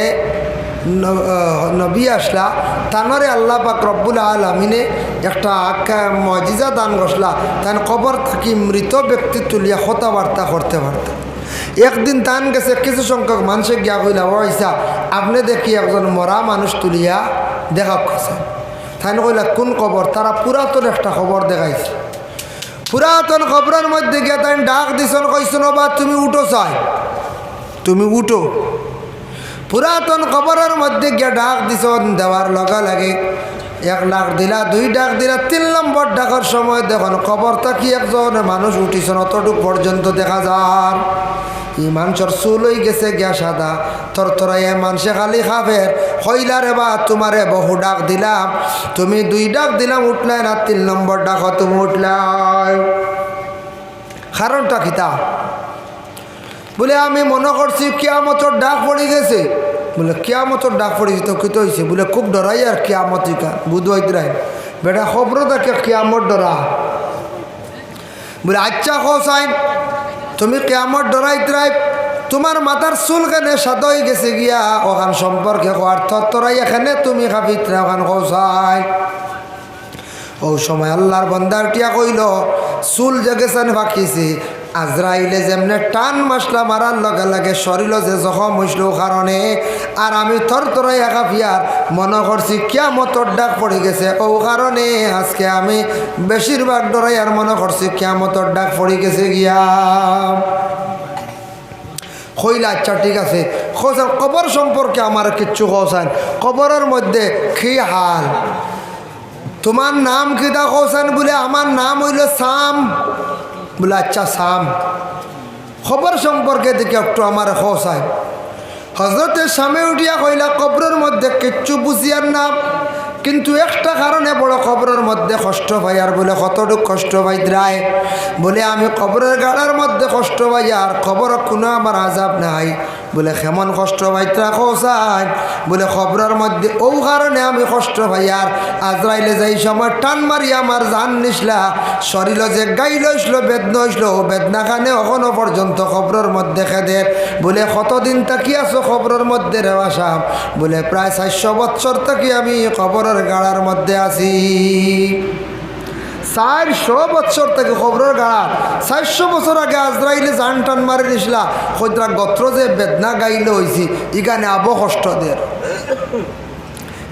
নবী আসলা তানরে আল্লাহ পাক রব্বুল আলামিনে একটা মজিজা দান করলা তান কবর থাকি মৃত ব্যক্তি তুলিয়া কথাবার্তা করতে পারত। একদিন তান গেছে কিছু সংখ্যক মানুষে গিয়া কইলা ওইসা আপনি দেখি একজন মরা মানুষ তুলিয়া দেখা করছেন। তাই কইলা কোন কবর? তারা পুরাতন একটা খবর দেখাইছে। পুরাতন খবরের মধ্যে গিয়া তাই ডাক দিছেন, কইছেন বা তুমি উঠো চাই, তুমি উঠো। পুরাতন খবরের মধ্যে গিয়া ডাক দিছেন, দেওয়ার লগা লাগে 1 লাখ দিলা, 2 ডাক দিলা, 3 নম্বর ডাকার সময় দেখুন খবর থাকি একজন মানুষ উঠিছেন, অতটুক পর্যন্ত দেখা যার এই মানুষের চুল হয়ে গেছে গিয়া সাদা থরথরাইয়া, মানুষে খালি খাবের হইলা রে বা তোমারে বহু ডাক দিলাম, তুমি 2 ডাক দিলাম উঠলাই না, 3 নম্বর ডাক তুমি উঠলাই। কারণটা কিতা? বলে আমি মনে করছি কিয়ামতের ডাক পড়ে গেছে। বলে কিয়ামতের ডাক পড়েছে তো কী হয়েছে? বলে খুব ডরাই আর কিয়ামত বুধবাই বেটা খবর থাকে কিয়ামত ডরা। বলে আচ্ছা হোসাইন তুমি কিয়ামত ডরাই তোমার মাথার চুল কেনে সাদা হয়ে গেছে গিয়া ওখান সম্পর্কে হওয়ার থরাই এখানে তুমি খাবিত্রা ওখান হোসাইন। ও সময় আল্লাহর বান্দার টিয়া কইল চুল জেগেছেন বাকিছে। আজরাইলে যেমনে টান মশলা মারার লগে লাগে শরীর যে জখম হইছিল কারণে আর আমি থরথরাই একাফিয়ার মনে করছি কিয়ামতর ডাক পড়ে গেছে, ও কারণে আজকে আমি বেশিরভাগ ডরাই আর মনে করছি কিয়ামতর ডাক পড়ে গেছে গিয়া। কইলা আচ্ছা ঠিক আছে, খোঁজান কবর সম্পর্কে আমার কিচ্ছু খোঁজান, কবরের মধ্যে কি হাল? তোমার নাম কিতা খোঁজান? বলে আমার নাম হইল সাম। বলে আচ্ছা সাম, খবর সম্পর্কে দেখে একটু আমার খোঁজান। হজরতের সামনে উঠিয়া কইলা কবরের মধ্যে কিচ্ছু বুঝিয়ার নাম, কিন্তু একটা কারণে বড় কবরের মধ্যে কষ্ট পাই। আর বলে কতটুক কষ্ট পাই দ্রায়? বলে আমি কবরের গাড়ার মধ্যে কষ্ট পাই আর খবর কোনো আমার আজাব নাই। বলে কেমন কষ্ট পাইত্রা খোঁজান? বলে খবরের মধ্যে ও কারণে আমি কষ্ট পাই আর আজরাইলে যাই সময় টান মারি আমার জান নিসলা শরীর যে গাইল হইসল বেদনা হইসল, ও বেদনা খানে এখনো পর্যন্ত খবরের মধ্যে খেদের। বলে কতদিন তাকি আছো খবরের মধ্যে রেওয়া সাহেব? বলে প্রায় 400 বছর থাকি আমি খবরের গাড়ার মধ্যে আছি। 400 বছর থেকে খবরের গাড়া। 400 বছর আগে আজরাইলে জান টান মারি নিসলা খৈদ্রা গত্র যে বেদনা গাইলে হয়েছি এখানে আবো কষ্টদের।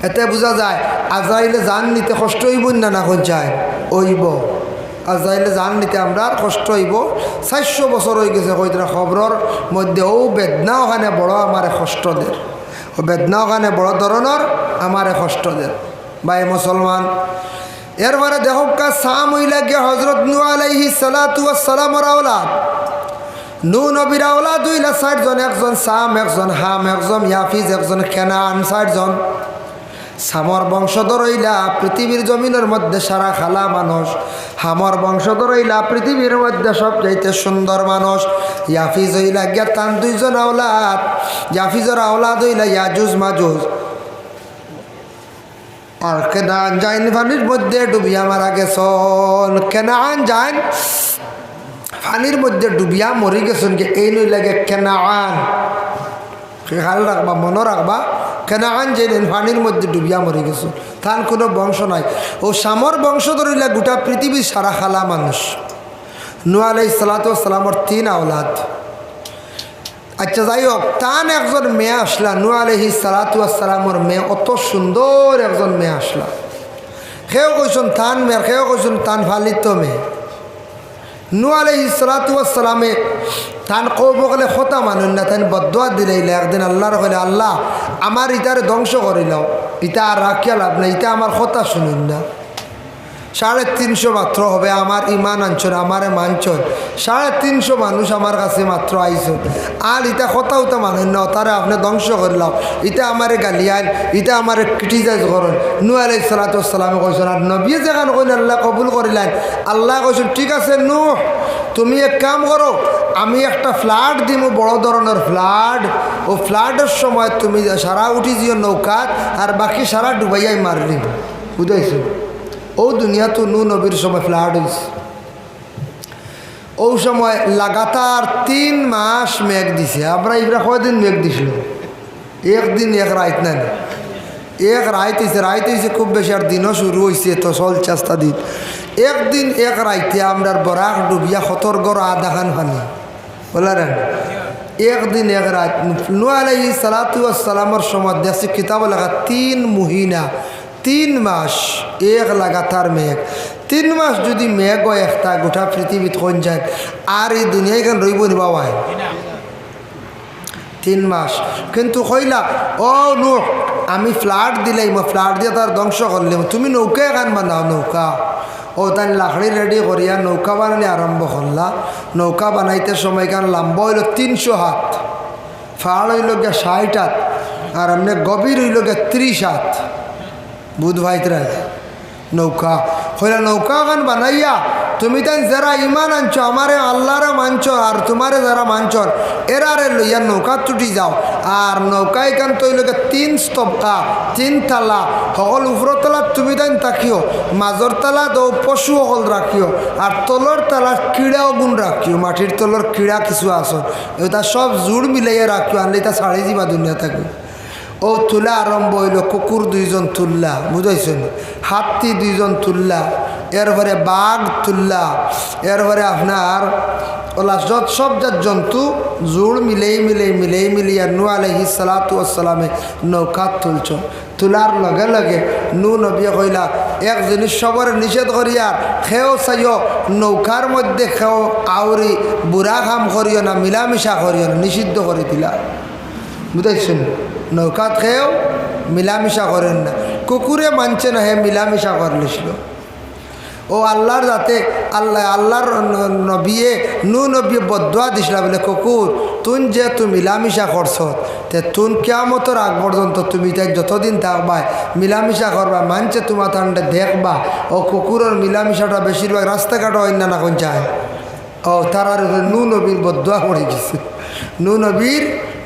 এতে বোঝা যায় আজরাইলে জান নিতে কষ্ট হইব না, না কোন চায় হইব। আজরাইলে জান নিতে আমরা আর কষ্ট হইব। 400 বছর হয়ে গেছে খৈদ্রা খবরের মধ্যে ও বেদনা ওখানে বড় আমার কষ্টদের, ও বেদনা ওখানে বড় ধরনের আমার কষ্টদের। ভাই মুসলমান, এরপরে দেখো সাম হইলা গিয়া হজরত নূহ আলাইহিস সালাতু ওয়াস সালামের আওলাদ। নূহ নবীর আওলাদ হইলা 60 জন, একজন সাম, একজন হাম, একজন ইয়াফিজ, একজন কেনান, 60 জন। সামর বংশধর হইলা পৃথিবীর জমিনের মধ্যে সারা খালা মানুষ। হামর বংশধর হইলা পৃথিবীর মধ্যে সবচাইতে সুন্দর মানুষ। ইয়াফিজ হইলা গিয়া তান 2 জন আওলাদ। ইয়াফিজের আওলাদ হইলা ইয়াজুজ মাজুজ। আর কেনান যাইন পানির মধ্যে ডুবিয়া মারা গেছন। কেনান যাইন পানির মধ্যে ডুবিয়া মরি গেছন। এই নই লাগে কেনান, খেয়াল রাখবা, মনে রাখবা। কেনান যাইন পানির মধ্যে ডুবিয়া মরি গেছন, তার কোনো বংশ নাই। ও সামর বংশ ধরিলা গোটা পৃথিবীর সারা খালা মানুষ। নূহ আলাইহিস সালাতু ওয়াস সালামের 3 আওলাদ। আচ্ছা যাই হোক, তান একজন মেয়ে আসলা, নূহ আলাইহিস সালাতু ওয়াস সালামের মেয়ে, অত সুন্দর একজন মেয়ে আসলা। কেউ কইছেন তান মেয়ে, কেউ কইছেন তান ফালিত মেয়ে। নূহ আলাইহিস সালাতু ওয়াস সালামে তান কব গেলে কথা মানুন না, তান বদুয়া দিলাইলে। একদিন আল্লাহর কইলে আল্লাহ আমার ইটারে ধ্বংস করিলাও, ইটা আর রাখিয়া লাভ না, ইটা আমার কথা শুনুন না। 350 মাত্র হবে, আমার ইমান আনছন, আমারে মানছন। 350 মানুষ আমার কাছে মাত্র আইসন, আর ইটা কথা উতা মানেন না, তারে আপনি ধ্বংস করিলাম, ইটা আমারে গালিয়ান, ইটা আমারে ক্রিটিসাইজ করেন। নূহ আলাইহিস সালাতু ওয়াস সালামে কইছেন, আর নবী যেখানে কইলেন আল্লাহ কবুল করিলেন। আল্লাহ কইছেন ঠিক আছে নূহ, তুমি এক কাম করো, আমি একটা ফ্লাড দিব, বড় ধরনের ফ্লাড। ও ফ্লাডের সময় তুমি সারা উঠি দিও নৌকাত, আর বাকি সারা ডুবাইয়াই মারলি। বুঝাইছো? ও দুনিয়া তো নূহ নবীর সময় ফ্লাড হয়েছে। ও সময় লাগাতার 3 মাস মেঘ দিছে। আমরা ইবরা কয়দিন মেঘ দিছিল? একদিন এক রাত না এক রাত হয়েছে খুব বেশি, আর দিনও শুরু হয়েছে তো চলছে আস্তা দিন। একদিন এক রাইতে আমরা বরাক ডুবিয়া খতর গড় আধা খান পানি বললেন। একদিন এক রাত নূহ আলাইহিস সালাতু ওয়াস সালামের সময় দেখছি কিতাব লেখা 3 মহিনা 3 মাস এক লাগাতার মেঘ। 3 মাস যদি মেঘ হয় একটা গোটা পৃথিবীত কোন যায়, আর এই দুনিয়ায় কেন রইব নি বাবা 3 মাস। কিন্তু কইলা ও নূহ আমি ফ্লাড দিলাম, ফ্লাড দিয়ে তার ধ্বংস করলাম, তুমি নৌকা এখান বানাও নৌকা। ও তাই লাকড়ি রেডি করিয়া নৌকা বানানি আরম্ভ করলা। নৌকা বানাইতে সময় কারণ লম্বা হইল 300 হাত, ফাড় হইল গিয়া 60 হাত, আর এমনি গভীর হইল গিয়া 30 হাত। বুধ ভাইতরা নৌকা হইলা নৌকা খান বানাইয়া তুমি তাই যারা ইমান আনছো আমারে আল্লাহরে মানছ, আর তোমারে যারা মানছ এরারে লইয়া নৌকা টুটি যাও। আর নৌকা এখান তৈল 3 স্তবকা 3 তালা, সকল উপর তলাত তুমি তাই তাকিও, মাজর তালা দৌ পশু সকল রাখিও, আর তলর তালা কিড়াও গুণ রাখিও, মাটির তলর কিড়া কিছু আসো এটা সব জোড় মিলাইয়া রাখিও, আনলে তা ছাড়ি যাবা দুনিয়া থাকবে। ও তুলা আরম্ভ হইল, কুকুর 2 জন তুললা বুঝাইছেন, হাতি 2 জন তুললা, এরপরে বাঘ তুললা, এরপরে আপনার ওলা সব যার জন্তু জোড় মিলিয়ে নূহ আলাইহিস সালাতু ওয়াস সালামে নৌকা তুলছ। তোলার লগে লগে নূহ নবী কইলা এক জিনিস সবর নিষেধ করিয়া খেও চাইও, নৌকার মধ্যে খেও আউরি বুড়া কাম করিও না, মিলামিশা করিও না, নিষিদ্ধ করে দিলা বুঝাইছেন। নৌকাত খেয়েও মিলামিশা করেন না, কুকুরে মানছে না, হে মিলামিশা করলেছিল। ও আল্লাহর যাতে আল্লাহর নবিয়ে নূহ নবী বদুয়া দিছিল বলে কুকুর তুন যেহেতু মিলামিশা করছ তে তুন কিয়ামতের আগ পর্যন্ত তুমি তাই যতদিন থাকবা মিলামিশা করবা, মানছে তোমার তান্ডে দেখবা। ও কুকুরের মিলামিশাটা বেশিরভাগ রাস্তাঘাট অন্যান্য কোন চায়। ও তার নূহ নবীর বদুয়া পড়ে গেছে, নূহ নবীর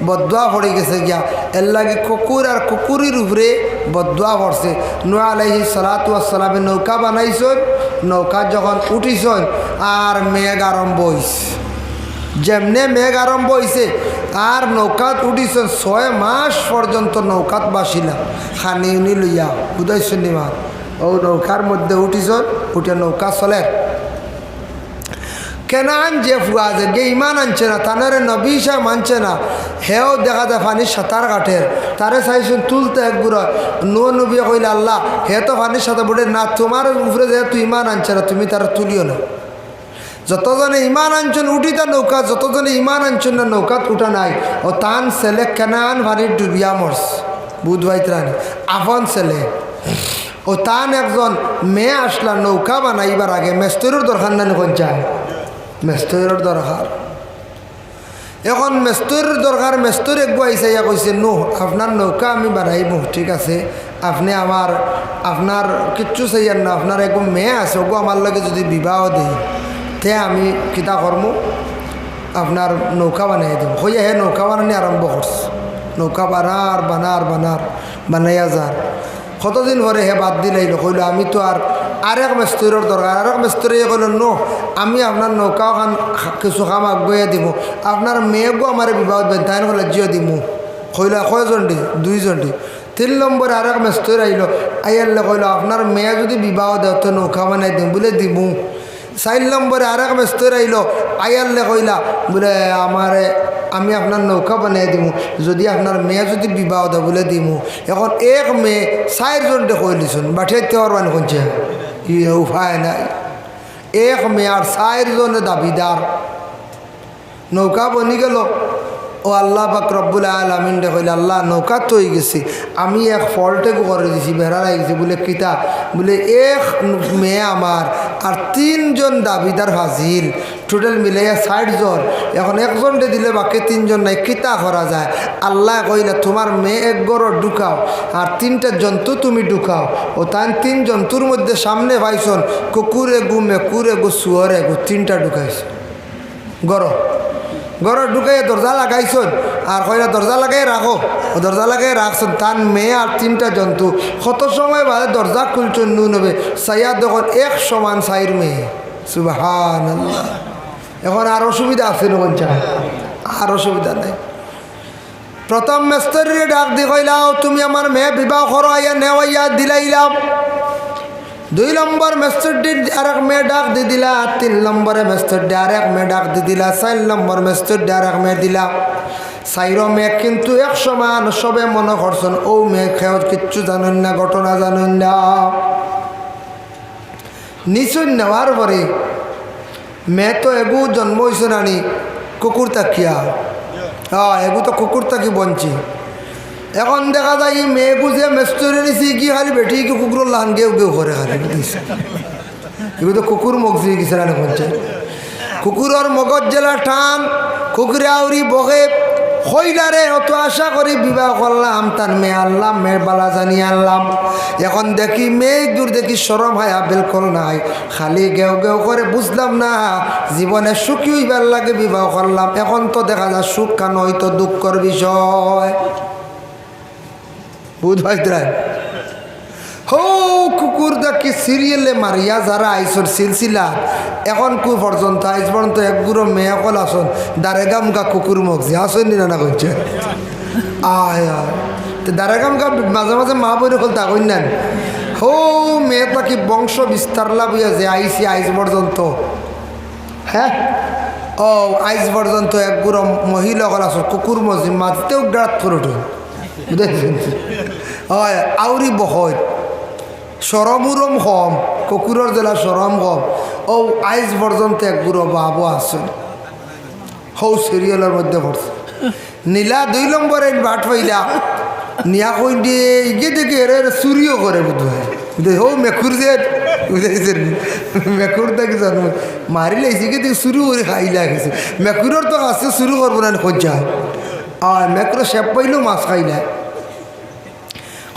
বদুয়া পড়ে গেছে গিয়া এর লাগে কুকুর আর কুকুরের উপরে বদুয়া পড়ছে। নূহ আলাইহিস সালাতু ওয়াস সালামে নৌকা বানাইছেন, নৌকা যখন উঠিছেন আর মেঘ আরম্ভ হয়েছে, যেমনে মেঘ আরম্ভ হয়েছে আর নৌকাত উঠিছেন 6 মাস পর্যন্ত নৌকাত বাসিলা খানি উনি লইয়া বুঝাইছেন নিমার। ও নৌকার মধ্যে উঠিছেন, উঠে নৌকা চলে। কেনান যে ফুয়া যে গে ইমান আনছে না, তানারে নবী সাহেব মানছে না, হেও দেখা যায় পানির সাঁতার কাটের, তারে চাইছেন তুলতে একগুড়। নূহ নবী কইলে আল্লাহ হে তো পানির সাথে বলে না, তোমার উপরে যেহেতু ইমান আনছে না তুমি তারা তুলিও না। যতজনে ইমান আনছেন উঠিতা নৌকা, যতজনে ইমান আনছেন না নৌকাত উঠা নাই। ও তান ছেলে কেনান পানির ডুবিয়া মরস বুধ ভাইতরানি আফন ছেলে। ও তান একজন মেয়ে আসলা নৌকা বানাইবার আগে মেস্তরের দরকার না কোন চায়, মেস্তরের দরকার। এখন মেস্তরের দরকার, মেস্তর একগু আইসা ইয়া কইছে নূহ আপনার নৌকা আমি বানাইব, ঠিক আছে আপনি আপনার কিচ্ছু চাইয়ার না, আপনার একগু মেয়ে আছে ওগু আমার লগে যদি বিবাহ দেই তে আমি কিতা করম আপনার নৌকা বানাই দেব। হইয়া হে নৌকা বানানি আরম্ভ করছে, নৌকা বানাইয়া যার কতদিন পরে হে বাদ দিলাইল, কইল আমি তো আরেক মেস্তরের দরকার। আরেক মেস্তরে কইল নূহ আমি আপনার নৌকা খান কিছু কাম আগুয়া দিব, আপনার মেয়েগো আমার বিবাহ দেন, তাই বলে জিও দিমু। কইল কয়জন দি 2 জন দি। 3 নম্বরে আরেক মেস্তর আইল, আইয়ালে কইল আপনার মেয়ে যদি বিবাহ দেও তো নৌকা বানাই দিম বলে দিমু। 4 নম্বরে আরেক মেস্তর আইল, আইয়ালে কইলা বলে আমি আপনার নৌকা বানিয়ে দিব যদি আপনার মেয়ে যদি বিবাহ দেয় বলে দিমু। এখন এক মেয়ে 4 জনকে কই দিছুন বাঠিয়াইতে পারবেন কোনছে উপায় নাই, এক মেয়ে আর 4 জনের দাবিদার। নৌকা বনি গেল। ও আল্লাহ পাক রব্বুল আলামিন রে কইলে আল্লাহ নৌকা তো হয়ে গেছি, আমি এক ফল্টেকও করে দিছি, বেড়া লাগিয়েছি বলে কিতা বলে এক মেয়ে আমার আর 3 জন দাবিদার ফাজিল, টোটাল মিলাইয়া 60 জন। এখন একজনকে দিলে বাকি 3 জন নাই, কিতা করা যায়? আল্লাহ কইলে তোমার মেয়ে এক গড় ঢুকাও আর 3টা জন্তু তুমি ঢুকাও। ও তাই 3 জন্তুর মধ্যে সামনে পাইছন কুকুরে গু মেকুরে গু শুয়রে গু 3টা ঢুকাইছ গড় ঢুকাইয়া দরজা লাগাইছন আর কইরা দরজা লাগাই রাখো, দরজা লাগাই রাখছেন তার মেয়ে আর 3টা জন্তু। কত সময় বাদে দরজা খুলছেন নূহ নবী সাইয়া দেখুন 1 সমান 4 মেয়ে। সুবহানাল্লাহ। এখন আর অসুবিধা আছে না কোন চায়? আর অসুবিধা নাই। প্রথম মেস্তরিরে ডাক দি কইলাও তুমি আমার মেয়ে বিবাহ করো আইয়া নেওয়াইয়া দিলাইলাম। 2 নম্বর মেস্তরটি আরেক মেয়ে ডাক দি দিলা। 3 নম্বরে মেস্তরটি আরেক মেয়ে ডাক দি দিলা। 4 নম্বর মেস্তরটি আরেক মেয়ে দিলা। 4 মেয়ে কিন্তু এক সমান সবে মনে করছেন ও মেয়ে খেয়ে কিচ্ছু জানেন না, ঘটনা জানেন না। নিচুন নেওয়ার পরে মেয়ে তো এগু জন্ম হয়েছে নানি কুকুর তাকিয়া, এগু তো কুকুর তাকি বঞ্চি। এখন দেখা যায় এই মেয়ে বুঝে মেস্তরে নিছি কি খালি বেটি কি কুকুর লান গেউ গেউ করে খালি বুঝিস এগুলো তো কুকুর মগজি গেছে না বলছে। কুকুরের মগজ জেলা টান, কুকুরে আউরি বহে হইলারে অত আশা করি বিবাহ করলাম, তার মেয়ে আনলাম, মেয়ের বালা জানিয়ে আনলাম। এখন দেখি মেয়ে দূর দেখি সরম হায়া বিলকুল নাই, খালি গেউ গেউ করে। বুঝলাম না জীবনে সুখী হইবার লাগে বিবাহ করলাম। এখন তো দেখা যায় সুখ কান হয়তো দুঃখর বিষয়। বুধ ভাইদ্রায় হো কুকুর দেখি সিরিয়ালে মারিয়া যারা আইসর সিলসিলা এখন কু পর্যন্ত আইস পর্যন্ত এক গুঁড়ো মেয়ে কল আসন দারেগামগা কুকুর মগজি আসেন না করছে। আয় দারেগামগা মাঝে মাঝে মা বইরে কল তা কইনান হো মেয়ে তাকি বংশ বিস্তার লাভ হইয়া যে আইসি আইস পর্যন্ত। হ্যাঁ ও আইস পর্যন্ত এক গুঁড়ো মহিলা কল আসন কুকুর মগজি মাঝতেও গ্রাত করে উঠে বুঝেছেন। হয় আউরি বহয় সরমুরম কম, কুকুরের জেলা সরম কম। ও আইস পর্যন্ত এক গুঁড়ো বাবু আসছেন হৌ সিরিয়ালের মধ্যে পড়ছে। নীলা 2 নম্বরে বাট পাইলা নিয়া কই দিয়ে ইগে দেখে এর চুরিও করে বুধ হয় হো মেকুর যে বুঝেছেন। মেকুর দেখি জানো মারি লাইছে গে দেখি চুরি করে খাইলা গেছে। মেকুরের তো আছে চুরি করবো না খোঁজা মেকুর সেপ পাইলেও মাছ খাইলা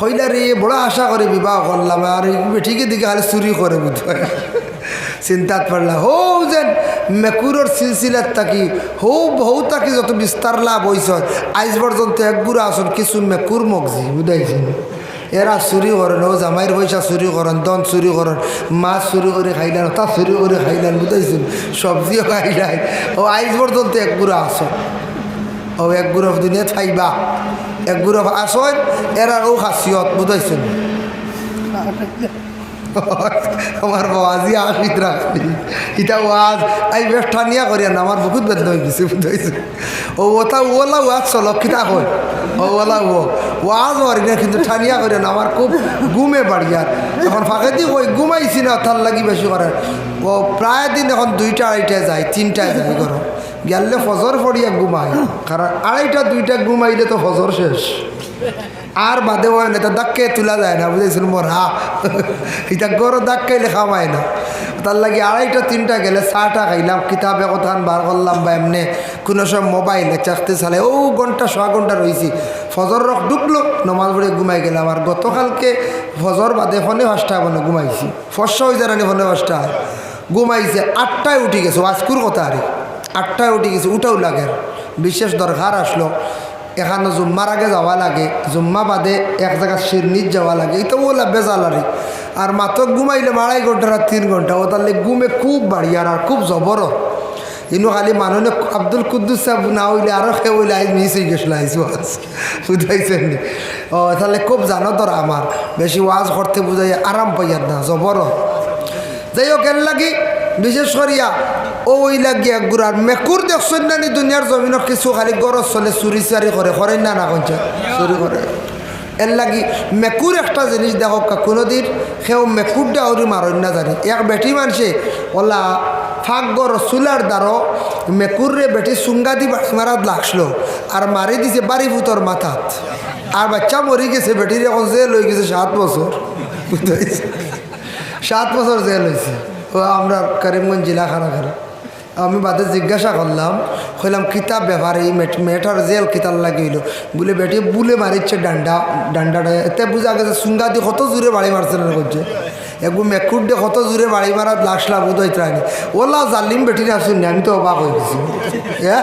কইলা রে বড় আশা করে বিবাহ করলাম আর ঠিকই দিকে খালি চুরি করে বুঝতে চিন্তাত পারলা হো যেন মেকুরের সিলসিলার থাকি হৌ বহু থাকি যত বিস্তার লাভ হয়েছে আইজ পর্যন্ত এক গুড়া আসন কিছু মেকুর মগজি বুঝাইছেন। এরা চুরি করেন, ও জামাইয়ের পয়সা চুরি করেন, দন চুরি করেন, মাছ চুরি করে খাইলেন, তা চুরি করে খাইলেন বুঝাইছেন, সবজিও খাইলেন। ও আইজ পর্যন্ত এক গুড়া আসন ও এক গুড়া দুনিয়া খাইবা এক গুড়া আসন এরা ও খাসিয়ত বুঝাইছেন। আমার বাবাজি আসিত রাখি ইটা ওয়াজ এই বেশটা নিয়া করিয়া না আমার বহুত বেদনা হয়ে গেছে বুঝাইছে। ও ওটা ওলা ওয়াজ চলক কিতা হয় ও ওলা ওয়াজ হরি না কিন্তু ঠানিয়া করিয়া না আমার খুব ঘুমে বাড়িয়ার। এখন ফাঁকে দিয়ে ওই ঘুমাইছি না তার লাগি বেশি করে ও প্রায় দিন এখন 2টা 2টায় যায় 3টায় যায় ঘর গেলে ফজর পড়িয়া ঘুমায়, কারণ 2টা 2টা ঘুমাইলে তো ফজর শেষ আর বাদে হয় না, তা দাক্কে তোলা যায় না বুঝেছেন মরা এটা গরো দাগ খাইলে খাওয়ায় না। তার লাগে 2টা 3টা গেলে 6টা খাইলাম, কিতাবে কথা বার করলাম বা এমনি কোনো সব মোবাইলে চাকতে চালে ও ঘন্টা 6 ঘন্টা রয়েছি। ফজর রক ঢুকলো নমাজ পড়ে ঘুমাই গেলাম। আর গতকালকে ফজর বাদে ফোনে 5টায় বনে ঘুমাইছি, ফর্সা হয়ে যায় ফোনে 5টায় ঘুমাইছে। 8টায় উঠি গেছে আজকুর কথা আরে 8টায় উঠি গেছে উঠাও লাগে। বিশেষ দরকার আসলো এখানে জুম্মার আগে যাওয়া লাগে, জুম্মা বাদে এক জায়গায় শিরনিত যাওয়া লাগে, এটা ওলা বেজালারি। আর মাত্র ঘুমাইলে 2.5 ঘন্টা আর 3 ঘন্টা ও তাহলে ঘুমে খুব বাড়ি আর খুব জবর। কিন্তু খালি মানুষে আব্দুল কুদ্দুস সাহেব না হইলে আরও সে হইলে আইজ মিস হয়ে গেছিল আইজ ওয়াজ বুঝাইছেন নি। ও তাহলে খুব জানো তোর আমার বেশি ওয়াজ করতে বুঝাই আরাম পাইয়ার না জবর। যাই হোক এর লাগি বিশেষ করিয়া ওই লাগিয়া গুড়ার মেকুর দেখছেন না নি দুনিয়ার জমিনের কিছু খালি গরজ চলে চুরি চারি করে করেন না কইছে চুরি করে। এর লাগি মেকুর একটা জিনিস দেখো কোনোদিন সেও মেকুর ডাউরি মারেন না জানি। এক বেটি মানুষে ওলা ফাঁক গর চুলার দ্বারো মেকুরে বেটি চুঙ্গা দি বাড়ি মারাত লাগছিল আর মারি দিছে বাড়ি ভূতর মাথাত। আর বাচ্চা মরি গেছে, বেটির এখন জেল হয়ে গেছে 7 বছর বুঝতে 7 বছর জেল হয়েছে। ও আমরা করিমগঞ্জ জেলা খানা আমি বাদে জিজ্ঞাসা করলাম কইলাম কিতাব ব্যাপার এই মেয়েটার জেল কিতাব লাগিল বলে বেটি বুলে মারিচ্ছে ডান্ডাটা। এতে বোঝা গেছে চুঙ্গা দিয়ে কত জোরে বাড়ি মারছে না করছে একটু মেকুর দিয়ে কত জোরে বাড়ি মারাত লাশলা বোধ হইতে হয়নি। ওলা জালিম বেটি না শুনি আমি তো অবাক হয়ে গেছি। হ্যাঁ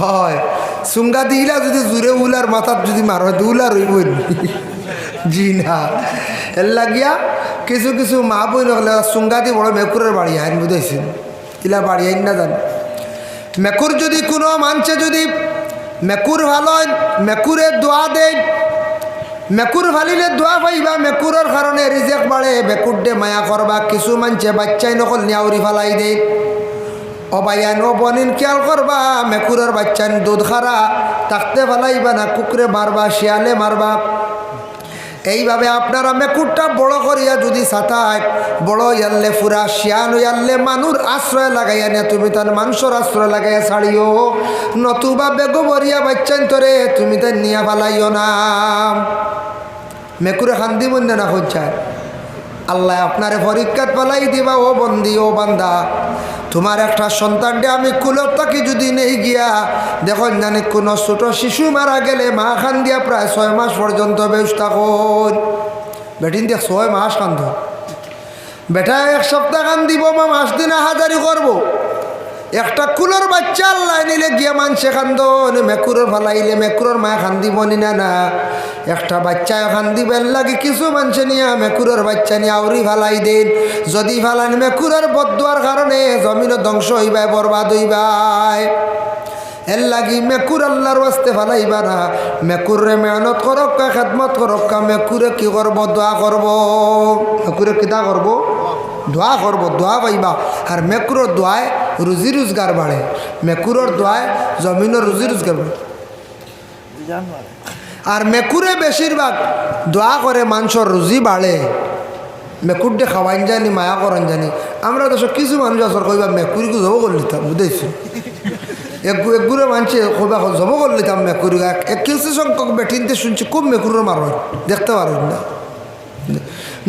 হয় চুঙ্গা দিলা যদি জোরে উলার মাথার যদি মার হয় তো উলার হইব জি না। এর লাগিয়া কিছু কিছু মা বই নকলে চুঙ্গা দিয়ে বড় মেকুরের বাড়ি আইন বুঝাইছেন ইলা বাড়ি আইন না জানে। মেকুর যদি কোনো মানছে যদি মেকুর ভালো, মেকুরে দোয়া দেয়, মেকুর ভালিলে দোয়া পাইবা, মেকুরের কারণে রিজেক বাড়ে, মেকুর দে মায়া করবা। কিছু মানছে বাচ্চাই নকল নিয়াউরি ফালাই দেয়। ও ভাইয়ান ও বনিন খেয়াল করবা, মেকুরের বাচ্চান দুধ খারা তাকতে ফালাইবা না, কুকুরে মারবা, শিয়ালে মারবা। এইভাবে আপনারা মেকুরটা বড় করিয়া যদি সাতায় বড় ইয়াল্লে ফুরা শিয়ান ইয়াল্লে মানুর আশ্রয় লাগাইয়া নে, তুমি তার মানুষের আশ্রয় লাগাইয়া ছাড়িও, নতুবা বেগো বরিয়া বাচ্চান তোরে তুমি তার নিয়া ফালাইও না। মেকুরে খান্দি বন্ধে না হচ্ছায় আল্লাহ আপনারে পরীক্ষাত পালাই দিবা। ও বন্দি ও বান্দা, তোমার একটা সন্তানকে আমি কুলত থাকি যদি নেই গিয়া দেখুন জানি কোনো ছোট শিশু মারা গেলে মা খান দিয়া প্রায় 6 মাস পর্যন্ত বেশ থাকুন। বেটিন দিয়ে 6 মাস কান্দ, বেটা 1 সপ্তাহ কান দিব, মা মাস দিন হাজারি করবো। একটা কুলোর বাচ্চা আল্লাহ নিলে গিয়া মানছে কান্দন, মেকুরের ফালাইলে মেকুরের মা খান্দিব না না, একটা বাচ্চা খান্দিবেন লাগে। কিছু মানুষে নিয়ে মেকুরের বাচ্চা নিয়ে আউরি ফালাই দেন, যদি ফালান মেকুরের বদুয়ার কারণে জমিনও ধ্বংস হইবাই, বরবাদ হইবাই। এর লাগি মেকুর আল্লাহর ওয়াস্তে ফালাইবা না, মেকুরে মেহনত করক্কা, খেদমত করক্কা। মেকুরে কি করবো? দোয়া করব। মেকুরে কিতা করব? দোয়া করব, দোয়া পাইবা। আর মেকুরের দোয়ায় রুজি রোজগার বাড়ে, মেকুরের দোয়ায় জমিনের রুজি রোজগার বাড়ে। আর মেকুরে বেশিরভাগ দোয়া করে মানুষের রুজি বাড়ে। মেকুরটে খাওয়াইন জানি, মায়া করেন জানি। আমরা তো কিছু মানুষ আসর কইবা মেকুরিকে জব করে নিতাম, বুঝেছি। একগুড়ে মানছে কইবা জব করে নিতাম মেকুরি। কিছু সংখ্যক বেঠিনতে শুনছি খুব মেকুরের মারণ দেখতে পারেন না।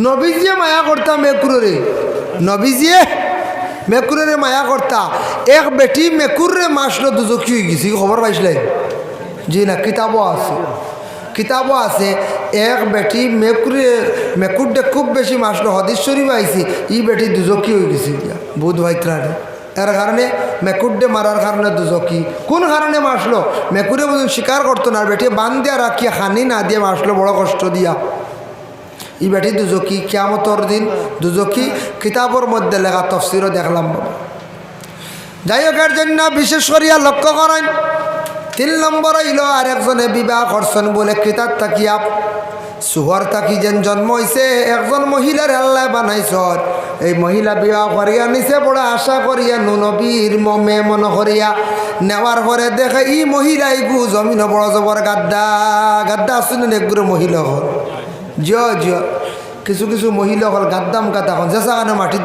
নবীজিয়ে মায়া করতাম মেকুরে, নবীজিয়ে মেকুরে মায়া করতা। এক বেটি মেকুরে মাসলো দুজকি হয়ে গেছি, খবর পাইছিলেন? জি না, কিতাবও আছে, কিতাবও আছে। এক বেটি মেকুরডে খুব বেশি মাসলো, হদিস শরীফ আইছি, ই বেটি দুজকি হয়ে গেছি বুধ ভাইত্রারে। এর কারণে মেকুরডে মারার কারণে দুজকি। কোন কারণে মাসলো? মেকুরে বুঝুন শিকার করতো না, বেটি বান দিয়া রাখিয়া খানি না দিয়ে মাসলো, বড় কষ্ট দিয়া। ই বেটি দুজকি, কিয়ামতর দিন দুজকি। কিতাবর মধ্যে লেখা, তফসিরও দেখলাম। যাই হোক, এর জন্য বিশেষ করিয়া লক্ষ্য করেন। 3 নম্বর হইল আর একজনে বিবাহ করছেন বলে কিতাব তাকিয়া সুহর তাকি যেন জন্ম হয়েছে একজন মহিলার আল্লাহ বানাইছ। এই মহিলা বিবাহ করিয়া নিচে বড় আশা করিয়া নবীর মমে মনে করিয়া নেওয়ার পরে দেখে ই মহিলা ইগু জমিন বড় জবর গাদ্দা গাদ্দা আসুন। একগুলো মহিলা হল জিয় কিছু কিছু মহিলা হল গাদ্দাম গাদা এখন জেসা কানে মাটিত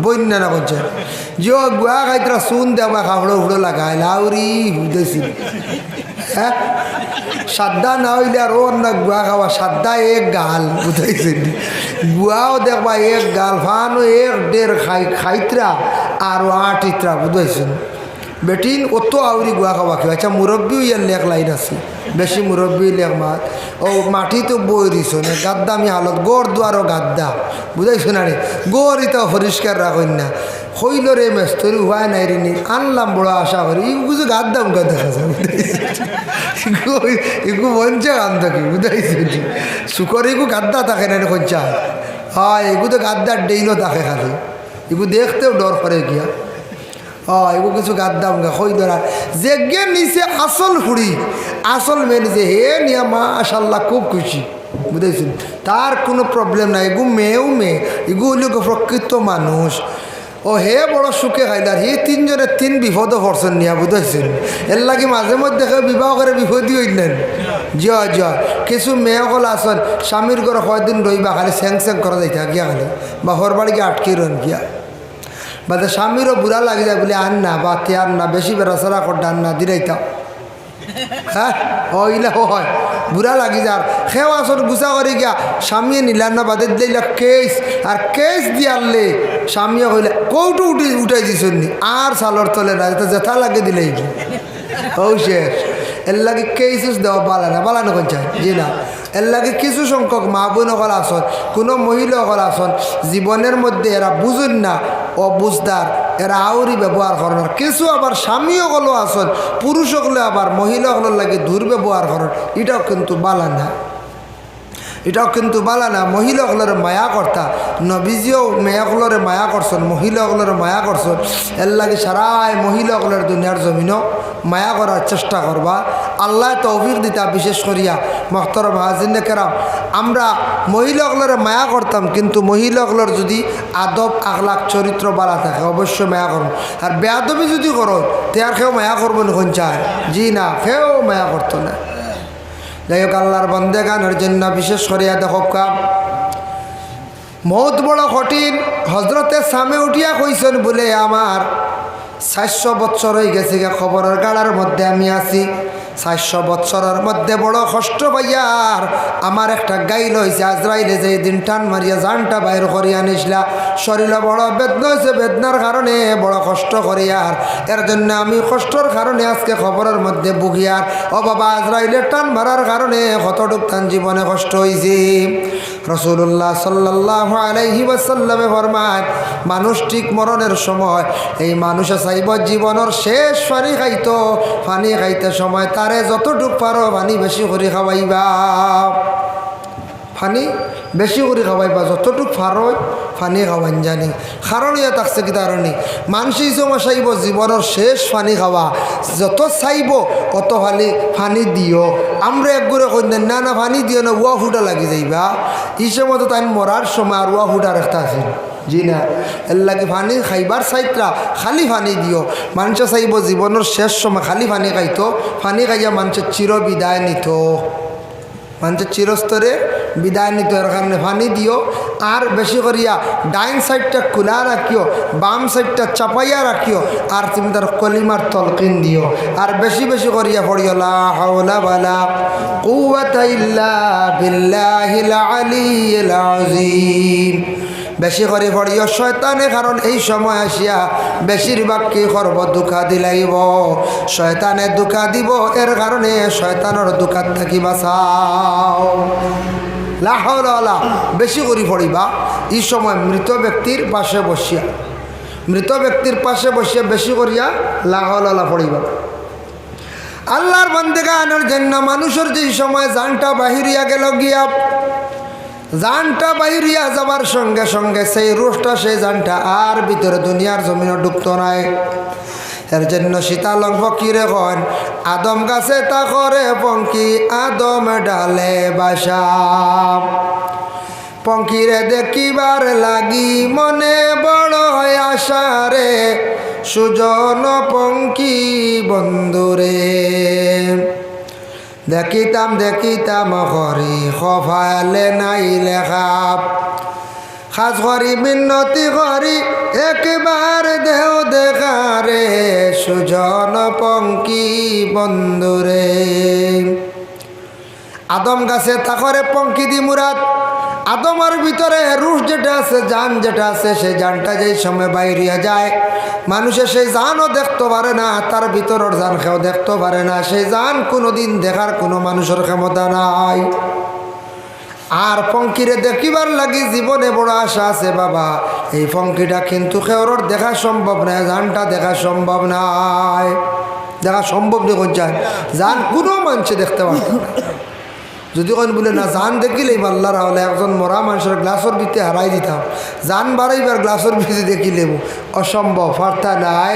বই না করছে জিও গুয়া খাইতরা চুন দেবা খাবড়ো উড়ো লাগাই লাউরি হুদেছিল। হ্যাঁ, সাদ্দা না হইলে আর ওর না গুয়া খাওয়া, সাদ্দা এক গাল বুঝাইছে। গুয়াও দেখবা এক গাল, ফানো 1.5 খাইতরা আর 8 ইতরা বুঝাইছেন। বেটিন অত আউরি গুয়া খাওয়া খেয়ে। আচ্ছা, মুরব্বী ইয়ার লেখ লাইন আছে, বেশি মুরব্বী লেখ মাত ও মাটি তো বই দিছ না, গাদ্দামি হালত, গড় দুয়ারও গাদ্দা বুঝাইছো না রে। গড় ইতা পরিষ্কার রাখেন না, হইল রে মেস্তরি হওয়াই নাই রে। আনলাম বড় আশা করি, ইগু কিছু গাদ্দাম গা দেখা যায়, ইগু বঞ্চে গান থাকি বুঝাইছে। শুকর ইগু গাদ্দা থাকে না খঞ্চা, হয় এগু তো গাদ্দার ডেইলও থাকে খালি, এগু দেখতেও ডর করে গিয়া। এগু কিছু গাদ্দাম গা হই ধরা যে গে নিচে আসল হুড়ি, আসল মেয়ে নিচে হে নিয়া মাশাল্লাহ খুব খুশি বুঝেছেন। তার কোনো প্রবলেম নাই, এগু মেয়েও মেয়ে, এগু হইল প্রকৃত মানুষ। ও হে বড় সুখে খাইলার, হে 3 জনের 3 বিপদ পড়ছেন নিয়া বুঝেছেন। এর লাগে মাঝে মধ্যে বিবাহ করে বিপদই হইলেন। জিয়া কিছু মেয়েসকল আসন স্বামীর ঘরে কয়দিন রইবা, খালি স্যাং করা যাইতা গিয়া খালি, বা হর বাড়ি গিয়ে আটকে রন গিয়া, বা স্বামীরও বুড়া লাগে যায় বলে আন না বা তে আন না, বেশি বেড়াচড়া করতে আন না দিরাইতা। হ্যাঁ, ইলা হয় বুড়া লাগি যার সেও আসর গুছা করে গিয়া স্বামীয়ে নিলার না বাদে দিলা কেস, আর কেস দিয়ারলে স্বামীয়ে কইলে কৌটো উঠাই দিছেন নি, আর সালর তলে না জেঠা লাগে দিলেই কি ও শেষ। এর লাগে কেসুস দেওয়া বালানো কোন চাই জি না। এর লাগে কিছু সংখ্যক মা বোন সকল আসন, কোনো মহিলা সকল আসন জীবনের মধ্যে এরা বুঝুন না, অবুঝদার, এরা আউরি ব্যবহার করেন। কিছু আবার স্বামী সকলও আসন, পুরুষ সকলে আবার মহিলা সকলের লাগে দুর্ব্যবহার করেন। এটাও কিন্তু বালা না, এটাও কিন্তু বালা না। মহিলাগুলোর মায়া কর্তা, নবীজিও মেয়েগুলোরে মায়া করছেন, মহিলাগুলোর মায়া করছেন। এর লাগে সারাই মহিলাগুলোর দুনিয়ার জমিনও মায়া করার চেষ্টা করবা। আল্লাহ তৌফিক দিতা। বিশেষ করিয়া মোহতরম হাজিরিনে কেরাম, আমরা মহিলাগুলোর মায়া করতাম, কিন্তু মহিলাগুলোর যদি আদব আখলাক চরিত্র বালা থাকে অবশ্যই মায়া করব। আর বেয়াদবি যদি করো তে আর কেউ মায়া করবো না কোন চায়? জি না, কেউ মায়া করতো না। যাই হোক, আল্লাহর বন্দেগানের জন্য বিশেষ করিয়া দেখো কাম মৌত বড় কঠিন। হজরতে সামে উঠিয়া কইছেন বলে আমার 400 বৎসর হয়ে গেছে খবরের গাড়ার মধ্যে আমি আছি। 400 বৎসরের মধ্যে বড় কষ্ট পাইয়ার আমার একটা গাইল হয়েছে। আজরাইলে যে দিন টান মারিয়া জানটা বাইর করিয়া নিসলা, শরীরে বড় বেদনা হয়েছে। বেদনার কারণে বড় কষ্ট করিয়ার, এর জন্য আমি কষ্টর কারণে আজকে খবরের মধ্যে বুগিয়ার। ও বাবা, আজরাইলে টান মারার কারণে কতটুক তান জীবনে কষ্ট হয়েছে। রাসূলুল্লাহ সাল্লাল্লাহু আলাইহি ওয়াসাল্লামে ফরমায়, মানুষ ঠিক মরণের সময় এই মানুষে চাইব জীবনের শেষ পানি খাইতো। পানি খাইতে সময় তারে যতটুক পারো পানি বেশি করে খাওয়াইবা। পানি বেশি করে খাওয়াইবা, যতটুক পারো পানি খাওয়ান জানি। কারণ ইয়া থাকছে কি কারণে মানুষ এই সময় চাইব জীবনের শেষ পানি খাওয়া, যত চাইব অত পানি দিও। আমরা একগুড়ে কই না না পানি দিও না, উয়া ফুটা লাগি যাইবা। এই সময় তো তাই মরার সময় আর উয়া ফুটার একটা আছে। জি না, এর লাগে পানি খাইবার চাইত্রা খালি পানি দিও। মানুষে চাইব জীবনের শেষ সময় খালি পানি খাইতো। পানি খাইয়া মানুষের চির বিদায় নিত, মানুষের চিরস্তরে বিদায় নিত। এর কারণে পানি দিও। আর বেশি করিয়া ডাইন সাইডটা খোলা রাখিও, বাম সাইডটা চাপাইয়া রাখিও। আর তুমি তার কলিমার তলকিন দিও। আর বেশি বেশি করিয়া পড়িও লা হাওলা ওয়ালা কুওয়াতা ইল্লা বিল্লাহিল আলিয়্যিল আযীম। বেশি করে পড়িও শয়তানে, কারণ এই সময় আসিয়া বেশিরভাগ কি করব দুঃখা দিলাইব। শয়তানে দুঃখা দিব, এর কারণে শয়তানের দুঃখার থাকি বাঁচাও। লা হাওলা ওয়ালা বেশি করে পড়িবা এই সময় মৃত ব্যক্তির পাশে বসিয়া, মৃত ব্যক্তির পাশে বসিয়া বেশি করিয়া লা হাওলা ওয়ালা পড়িবা। আল্লাহর বান্দেগানের জন্য মানুষের যে সময় জানটা বাহিরিয়া গেল গিয়া, জানটা বাইরিয়া যাবার সঙ্গে সঙ্গে সেই রোষটা সেই জানটা আর ভিতরে দুনিয়ার জমিনে ঢুকতো নাই। এর জন্য সীতালং ফকিরে কন, আদম গাছে তা করে পঙ্কি আদম ডালে বাসা। পঙ্কিরে দেখিবার লাগি মনে বড় আশা রে, সুজন পঙ্কি বন্ধুরে। দেখিতাম দেখিতাম করি কপালে নাই লেখা, খাস করি মিন্নতি করি একবার দেহ দেখারে, সুজন পঙ্কি বন্ধুরে। আদম গাছে তাকরে পঙ্কি দি মুরাদ, আদমের ভিতরে রুশ যেটা আছে, জান যেটা আছে, সেই জানটা যেই সময় বাইরিয়া যায় মানুষে সেই জানও দেখতে পারে না, তার ভিতরের জান কেউ দেখতে পারে না। সেই জান কোনোদিন দেখার কোনো মানুষের ক্ষমতা নাই। আর পঙ্কিরে দেখিবার লাগি জীবনে বড় আশা আছে বাবা। এই পঙ্কিটা কিন্তু কেউর দেখা সম্ভব নয়, জানটা দেখা সম্ভব নয়, দেখা সম্ভব নেই। কোন জান জান কোনো মানুষে দেখতে পারত না। যদি কোন বলে না জান দেখিলেই আল্লাহর হলে একজন মরা মানুষের গ্লাসের ভিতরে হারাই দিতাম, জান বাড়াইবার গ্লাসের ভিতরে দেখিলেব অসম্ভব, ফার্তা নাই।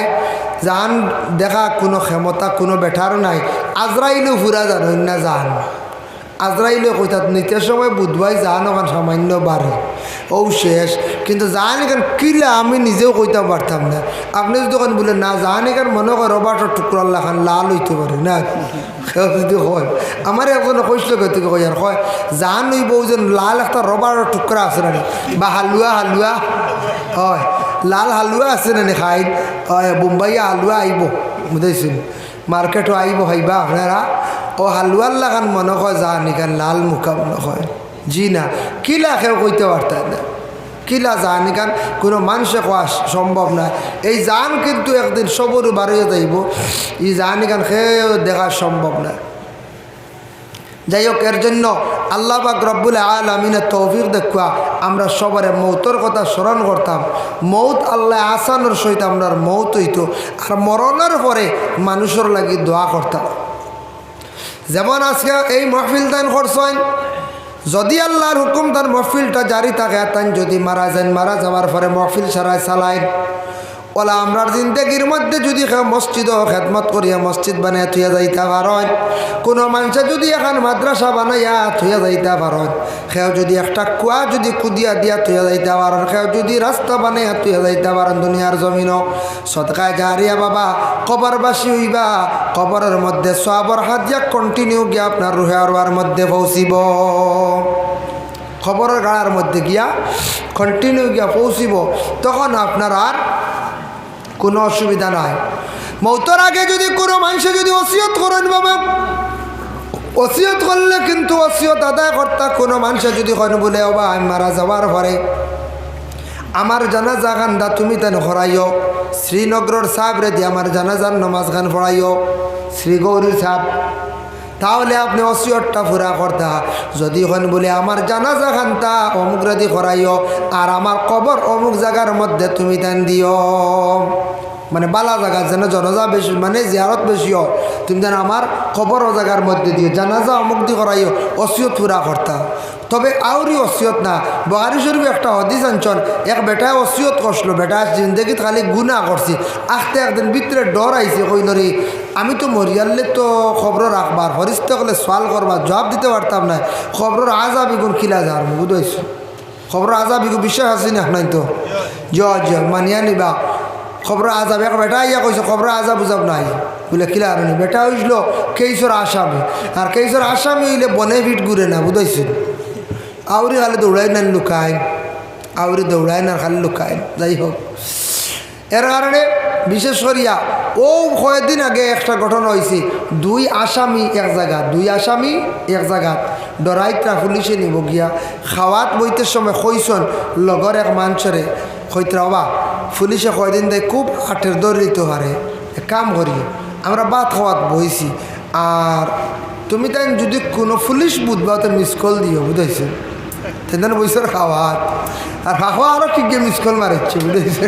জান দেখা কোনো ক্ষমতা কোনো বেঠার নাই। আজরাইলেও ফুরা জান না, জান আজরাইলে কইতাত নিতে সময় বুধবাই জান ওখান সামান্য বাড়ে ও শেষ। কিন্তু জান এখান কিলা আমি নিজেও কইতে পারতাম না। আপনি যদি ওখান বলে না জান এখান মনে কর রবার্টের টুকরাল্লা খান লাল হইতে পারে না, যদি হয় আমার একজনে কইসল গতিকে কই আর কয় জান হইব যে লাল একটা রবারের টুকরা আছে না, বা হালুয়া হালুয়া হয়, লাল হালুয়া আছে না খাই, বোম্বাইয়া হালুয়া আইব বুঝাইছেন, মার্কেটও আইব খাইবা আপনারা। ও হালুয়ার লাগান মনে হয় জান এখান লাল মুখা মনে হয়। জি না, কিলা কেউ কইতে পারতেন না, কিলা জান এখান কোনো মানুষে কোয়া সম্ভব না। এই জান কিন্তু একদিন সবর বাড়িয়ে যাইব, এই জান এখান কেউ দেখা সম্ভব না। যাই হোক, এর জন্য আল্লাহ পাক রব্বুল আলামিনের তৌফিক দেখা আমরা সবারে মৌতর কথা স্মরণ করতাম। মৌত আল্লাহ আসানোর সহিত আমরা মৌত হইতো, আর মরণের পরে মানুষের লাগি দোয়া করতাম। যেমন আজকে এই মহফিল দান করছেন, যদি আল্লাহর হুকুম তার মহফিলটা জারি থাকে, তাই যদি মারা যান, মারা যাওয়ার পরে মহফিল সারায় চালায়, ওলা আমরার জিন্দগির মধ্যে যদি মসজিদও খেদমত করিয়া মসজিদ বানাইয়া থুয়া যাইতে পারেন, কোনো মানুষে যদি এখন মাদ্রাসা বানাইয়া থুয়া যাইতে পারেন, সেও যদি একটা কুয়া যদি কুদিয়া দিয়া থুয়া যাইতে পারেন, সেও যদি রাস্তা বানাইয়া থুয়া যাইতে পারেন দুনিয়ার জমিনও, সদকায় জারিয়া বাবা কবরবাসী হইবা, কবরের মধ্যে সওয়াবের হাদিয়া কন্টিনিউ গিয়া আপনার রুহে আরওয়ার মধ্যে পৌঁছিব, খবরের গাড়ার মধ্যে গিয়া কন্টিনিউ গিয়া পৌঁছিব। তখন আপনার আর কোনো অসুবিধা নাই। মৌতের আগে যদি কোনো মানুষে যদি ওসিয়ত করেন বাবা, ওসিয়ত করলে কিন্তু ওসিয়ত আদায় করতা কোনো মানুষে যদি করেন বলে বাবা আমি মারা যাওয়ার পরে আমার জানাজা খান্দা তুমি তেন হরাইও, শ্রীনগরের সাহেবরে দিয়ে আমার জানাজার নমাজ খান পড়াইও, শ্রীগৌরীর সাহেব, তাহলে আপনি ওসিয়তটা পুরা করতা। যদি হন বলে আমার জানাজা খানটা অমুক রাদি করাইও আর আমার কবর অমুক জায়গার মধ্যে তুমি তেন দিও, মানে বালা জায়গা যেন জানাজা বেশি মানে জিয়ারত বেশি হয়, তুমি যেন আমার কবর ও জায়গার মধ্যে দিও, জানাজা অমুক দি করাইও, ওসিয়ত পুরা করতা। তবে আউরি ওসিয়ত না, বুখারী শরীফ একটা হাদিস আনছন, এক বেটায় ওসিয়ত করছিল, বেটা জিন্দগিত খালি গুনাহ করছি, আখতে একদিন ভিতরে ডর আইছে, কইল রে আমি তো মরিয়ালে তো খবর রাখবার ফরিস্তা করলে সোয়াল করবার জবাব দিতে পারতাম না, খবরের আজাব ইগুন খিলা যার বুঝাইছো, খবর আজাব ইগু বিশ্বাস আছে না নাই তো জ মানিয়া নিবা, খবর আজাব এক বেটা ইয়া কইছে খবর আজাব বুঝাব নাই বলে কিলা আর বেটা হইছিল কেইশোর আসামি, আর কেইশোর আসামি হইলে বনে ভিট ঘুরে না বুঝাইছেন, আউরি খালি দৌড়াই না লুকায়, আউরি দৌড়ায় না খালি লুকায়। যাই হোক, এর কারণে বিশেষ করিয়া ও কয়েকদিন আগে একটা ঘটনা হয়েছে, দুই আসামি এক জায়গা ডরাইতরা পুলিশে নিব গিয়া খাওয়াত বইতে সময় কইসন লগর এক মানুষরে কইতরা বা পুলিশে কয়দিন দেয় খুব হাটের দৌড় দিতে পারে, এক কাম করি আমরা ভাত খাওয়াত বইছি, আর তুমি তাই যদি কোনো পুলিশ বুধবা তো মিস কল দিও বুঝাইছে, তেন বইসর খাওয়াত আর খাওয়া আরও ঠিক গিয়ে মিস কল মারিচ্ছে বুঝেছে,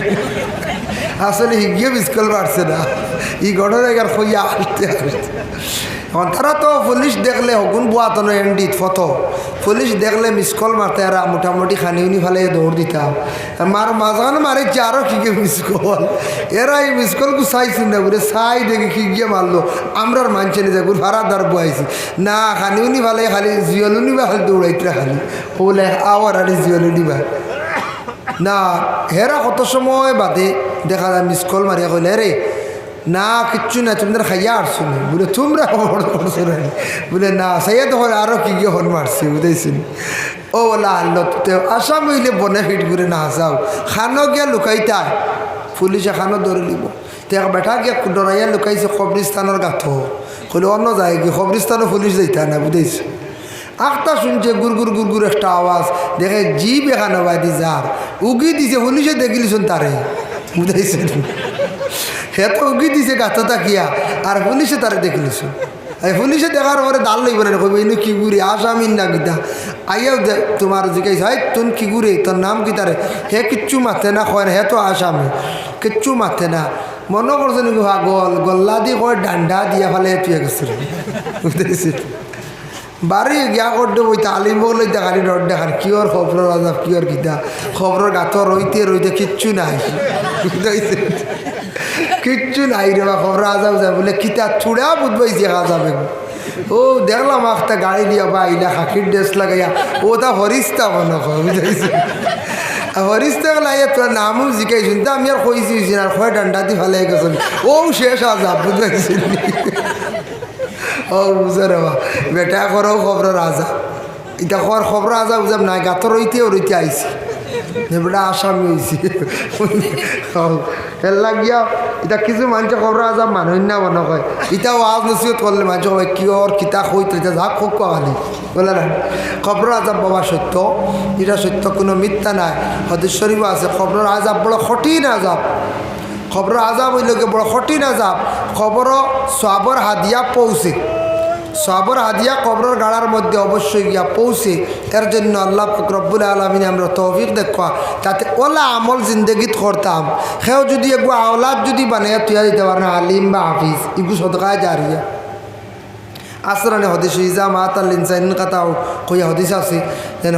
আসলে হিগিয়ে মিস কল মারছে না, এই ঘটনা আর খইয়া আসতে এখন তারা তো পুলিশ দেখলে হগুন বুয়াতন এন্ডিত ফত পুলিশ দেখলে মিস কল মারতে আর মোটামুটি খানি উনি ফেলে দৌড় দিতাম, মাঝখানে মারিচ্ছে আরও কি গিয়ে মিস কল, এরা এই মিস কলকে চাইছি না বলে চাই দেখি কি গিয়ে মারলো, আমরার মানছে নিয়ে যাবো ভাড়াদার বুয়াইছি না, খানি উনি ফেলে খালি জিয়লুনি বা খালি দৌড়াইতে খালি বলে আবার আর জিয়লুনি বা না, হেরা কত সময় বাদে দেখা যায় মিস কল মারিয়া কইলে রে না কিচ্ছু না তোমাদের খাইয়া আসছো না বলে তোমরা করছো না বলে না সাইয়া তো আরও কি গিয়ে হন মারছি বুঝেছি, ও বলা আল্লো আসাম হইলে বনে ফিট করে না যাও খানো গিয়া লুকাইতা পুলিশে খানো ধরে নিব, তো এক বেটা গিয়া ডরাইয়া লুকাইছে কবরিস্তানের গাথ, কইলে অন্য যায় কি কবরিস্তানও পুলিশ যাইতা না বুঝেছি, আখটা শুনছে গুড় একটা আওয়াজ দেখে জিপ এখানে বাইদি যার উগি দিছে পুলিশে দেখিলিছুন তারে বুঝাইছেন, সে তো উগি দিছে গাছটা কিয়া আর পুলিশে তারে দেখিলিছুন, এই পুলিশে দেখার পরে দাল লইব না কইব ইনু কি গুড়ি আসামিন না গীতা আইয়াও তোমার জিজ্ঞাসা হয় তুন কি গুড়ি তোর নাম কি তারে, হে কিচ্ছু মাথে না কয় না হে তো আসামি কিচ্ছু মাথে না, মনে করছে নাকি পাগল গল্লা দিয়ে কয় ডান্ডা দিয়া ফেলে তুই গেছিল বুঝতেছি, বাড়ি গিয়া করতে বই তালিম বলে দেখানি ডর দেখান কিওর খবর আজাব কিওর গীতা খবর গাত রইতে কিচ্ছু নাই বুঝতে কিচ্ছু নাই রে বা খবর আজাব যায় বলে কিতা চূড়া বুঝবাইছি আজাবে, ও দেখলাম একটা গাড়ি দিয়া বা আইলা খাকির ড্রেস লাগাইয়া ও তা হরিস্তা মনে হয় বুঝাইছে, হরিস্তা লাইয়া তোর নামও জিকাইছুন তা আমি আর কইছি আর কয় ডান্ডা দি ফেলে গেছেন ও শেষ আজাব বুঝাইছি, ও বুঝে রে বা বেটা করো খবর আজাব, এটা কর খবর আজাব বুঝাব নাই গাত রইতে আইছি বেটা আসামি হয়েছি, এর লাগিয়া এটা কিছু মানুষের খবর আজাব মানুষ না মনে হয়, এটা আওয়াজ নসিহত করলে মানুষ হয় কি ওর কিতা হইতে যাক হোক খালি বলে না, খবর আজাব বাবা সত্য, এটা সত্য কোনো মিথ্যা নাই, হাদিস শরীফ আছে খবর আজাব বড় কঠিন আজাব, খবর আজাব হইল বড় কঠিন আজাব, খবর সওয়াবের হাদিয়া পৌঁছে, সওয়াবের হাদিয়া কবরের গাড়ার মধ্যে অবশ্যই গিয়া পৌঁছে, এর জন্য আল্লাহ রব্বুল আলামিন আমরা তৌফিক দেখা যাতে ওলা আমল জিন্দগিত করতাম, সেও যদি এগু আওলাদ যদি বানাইয়া তুইয়া দিতে পারে আলিম বা হাফিজ এগু সদকায় জারিয়া আসরানে হদিস ইজা মাতাল ইনসান কাতাও কইয়া হদিস আছে যেন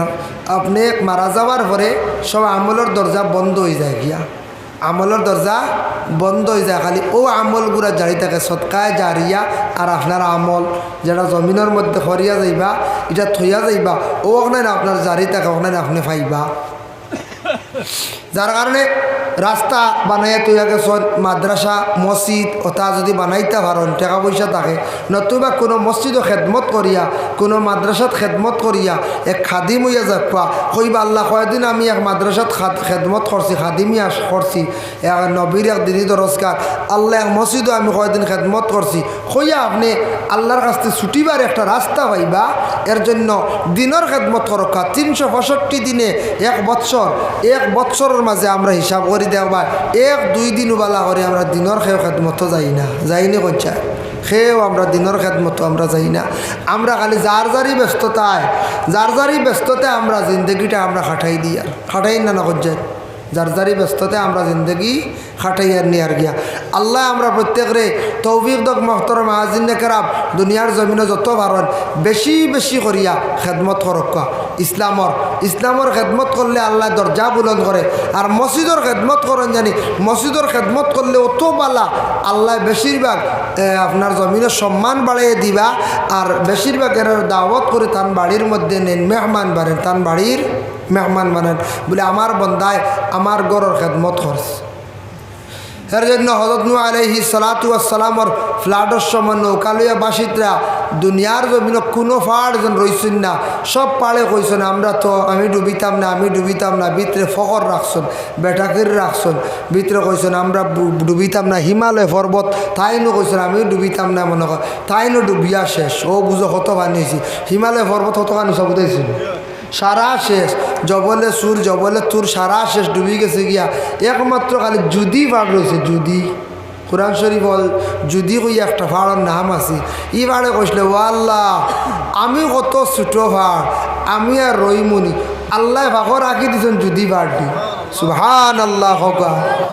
আপনি মারা যাওয়ার পরে সব আমলের দরজা বন্ধ হয়ে যায় গিয়া, আমলের দরজা বন্ধ হয়ে যায়, খালি ও আমলগুলা জারি থাকে সৎকায় জারিয়া। আর আপনার আমল যেটা জমিনের মধ্যে হরিয়া যাইবা, এটা থইয়া যাইবা, ও ওখানে আপনার জারি থাকে, ওখানে আপনি পাইবা। যার কারণে রাস্তা বানাইয়া তৈয়া গেছেন, মাদ্রাসা মসজিদ ওটা যদি বানাইতে পারেন, টাকা পয়সা থাকে, নতুবা কোনো মসজিদও খেদমত করিয়া, কোনো মাদ্রাসাত খেদমত করিয়া এক খাদিম হইয়া যাবা, কইবা আল্লাহ কয়েকদিন আমি এক মাদ্রাসাত খেদমত করছি, খাদিমি করছি, এক নবীর এক দিনই দরজকার, আল্লাহ এক মসজিদও আমি কয়েকদিন খেদমত করছি, কইয়া আপনি আল্লাহর কাছ থেকে ছুটিবার একটা রাস্তা পাইবা। এর জন্য দিনের খেদমত করকা 365 দিনে এক বৎসরের মাঝে আমরা হিসাব করি দেওয়া, 1-2 দিন উবালা করে আমরা দিনের খেদমত যাই না, যাইনি কঞ্চা খেয়েও আমরা দিনের খেদমতো আমরা যাই না। আমরা খালি যার যারই ব্যস্ততায় আমরা জিন্দগিটা আমরা খাটাই দিই, আর খাটাই না কঞ্চায় যার ব্যস্ততায় আমরা জিন্দগি খাটাই আর নিয়ে আর গিয়া। আল্লাহ আমরা প্রত্যেকরে তৌফিক দক মহতরম আজিনে কেরাম, দুনিয়ার জমিনে যত পারেন বেশি বেশি করিয়া খেদমত করক্কা। ইসলামর খেদমত করলে আল্লাহ দরজা বুলন্দ করে। আর মসজিদর খেদমত করেন জানি, মসজিদর খেদমত করলে অত বালা আল্লাহ বেশিরভাগ আপনার জমিনের সম্মান বাড়িয়ে দিবা। আর বেশিরভাগ এর দাওয়াত করে তান বাড়ির মধ্যে নেন, মেহমান বানেন, তান বাড়ির মেহমান বানেন বলে আমার বন্দায় আমার গরর খেদমত করছে। এর জন্য হযরত নূহ আলাইহিস সালাতু ওয়াস সালামর ফ্লাডের সময় নৌকালইয়া বাসিতরা দুনিয়ার জমিন কোনো ফাড় যেন রইছেন না, সব পাড়ে কইছেন আমি ডুবিতাম না, ভিতরে ফখর রাখছেন, বেটাকির রাখছেন, ভিতরে কইছেন আমরা ডুবিতাম না। হিমালয় পর্বত তাইনও কইছেন আমি ডুবিতাম না, মনে কর তাইনও ডুবিয়া শেষ। ও বুঝো কত বানিয়েছি, হিমালয় পর্বত কত কানি সব উঠেছিল, সারা শেষ, জবলে তুর সারা শেষ, ডুবি গেছে গিয়া। একমাত্র খালি যদি ফাড় রয়েছে, যদি কোরআন শরীফ যদি কই একটা ফাড়ের নাম আছে, ই ফাড়ে কইসলে ও আল্লাহ আমি কত ছোট ফাড়, আমি আর রইমনি, আল্লাহ ফাঁকর রাখি দিছেন যদি ফাড়টি। সুবহানাল্লাহ।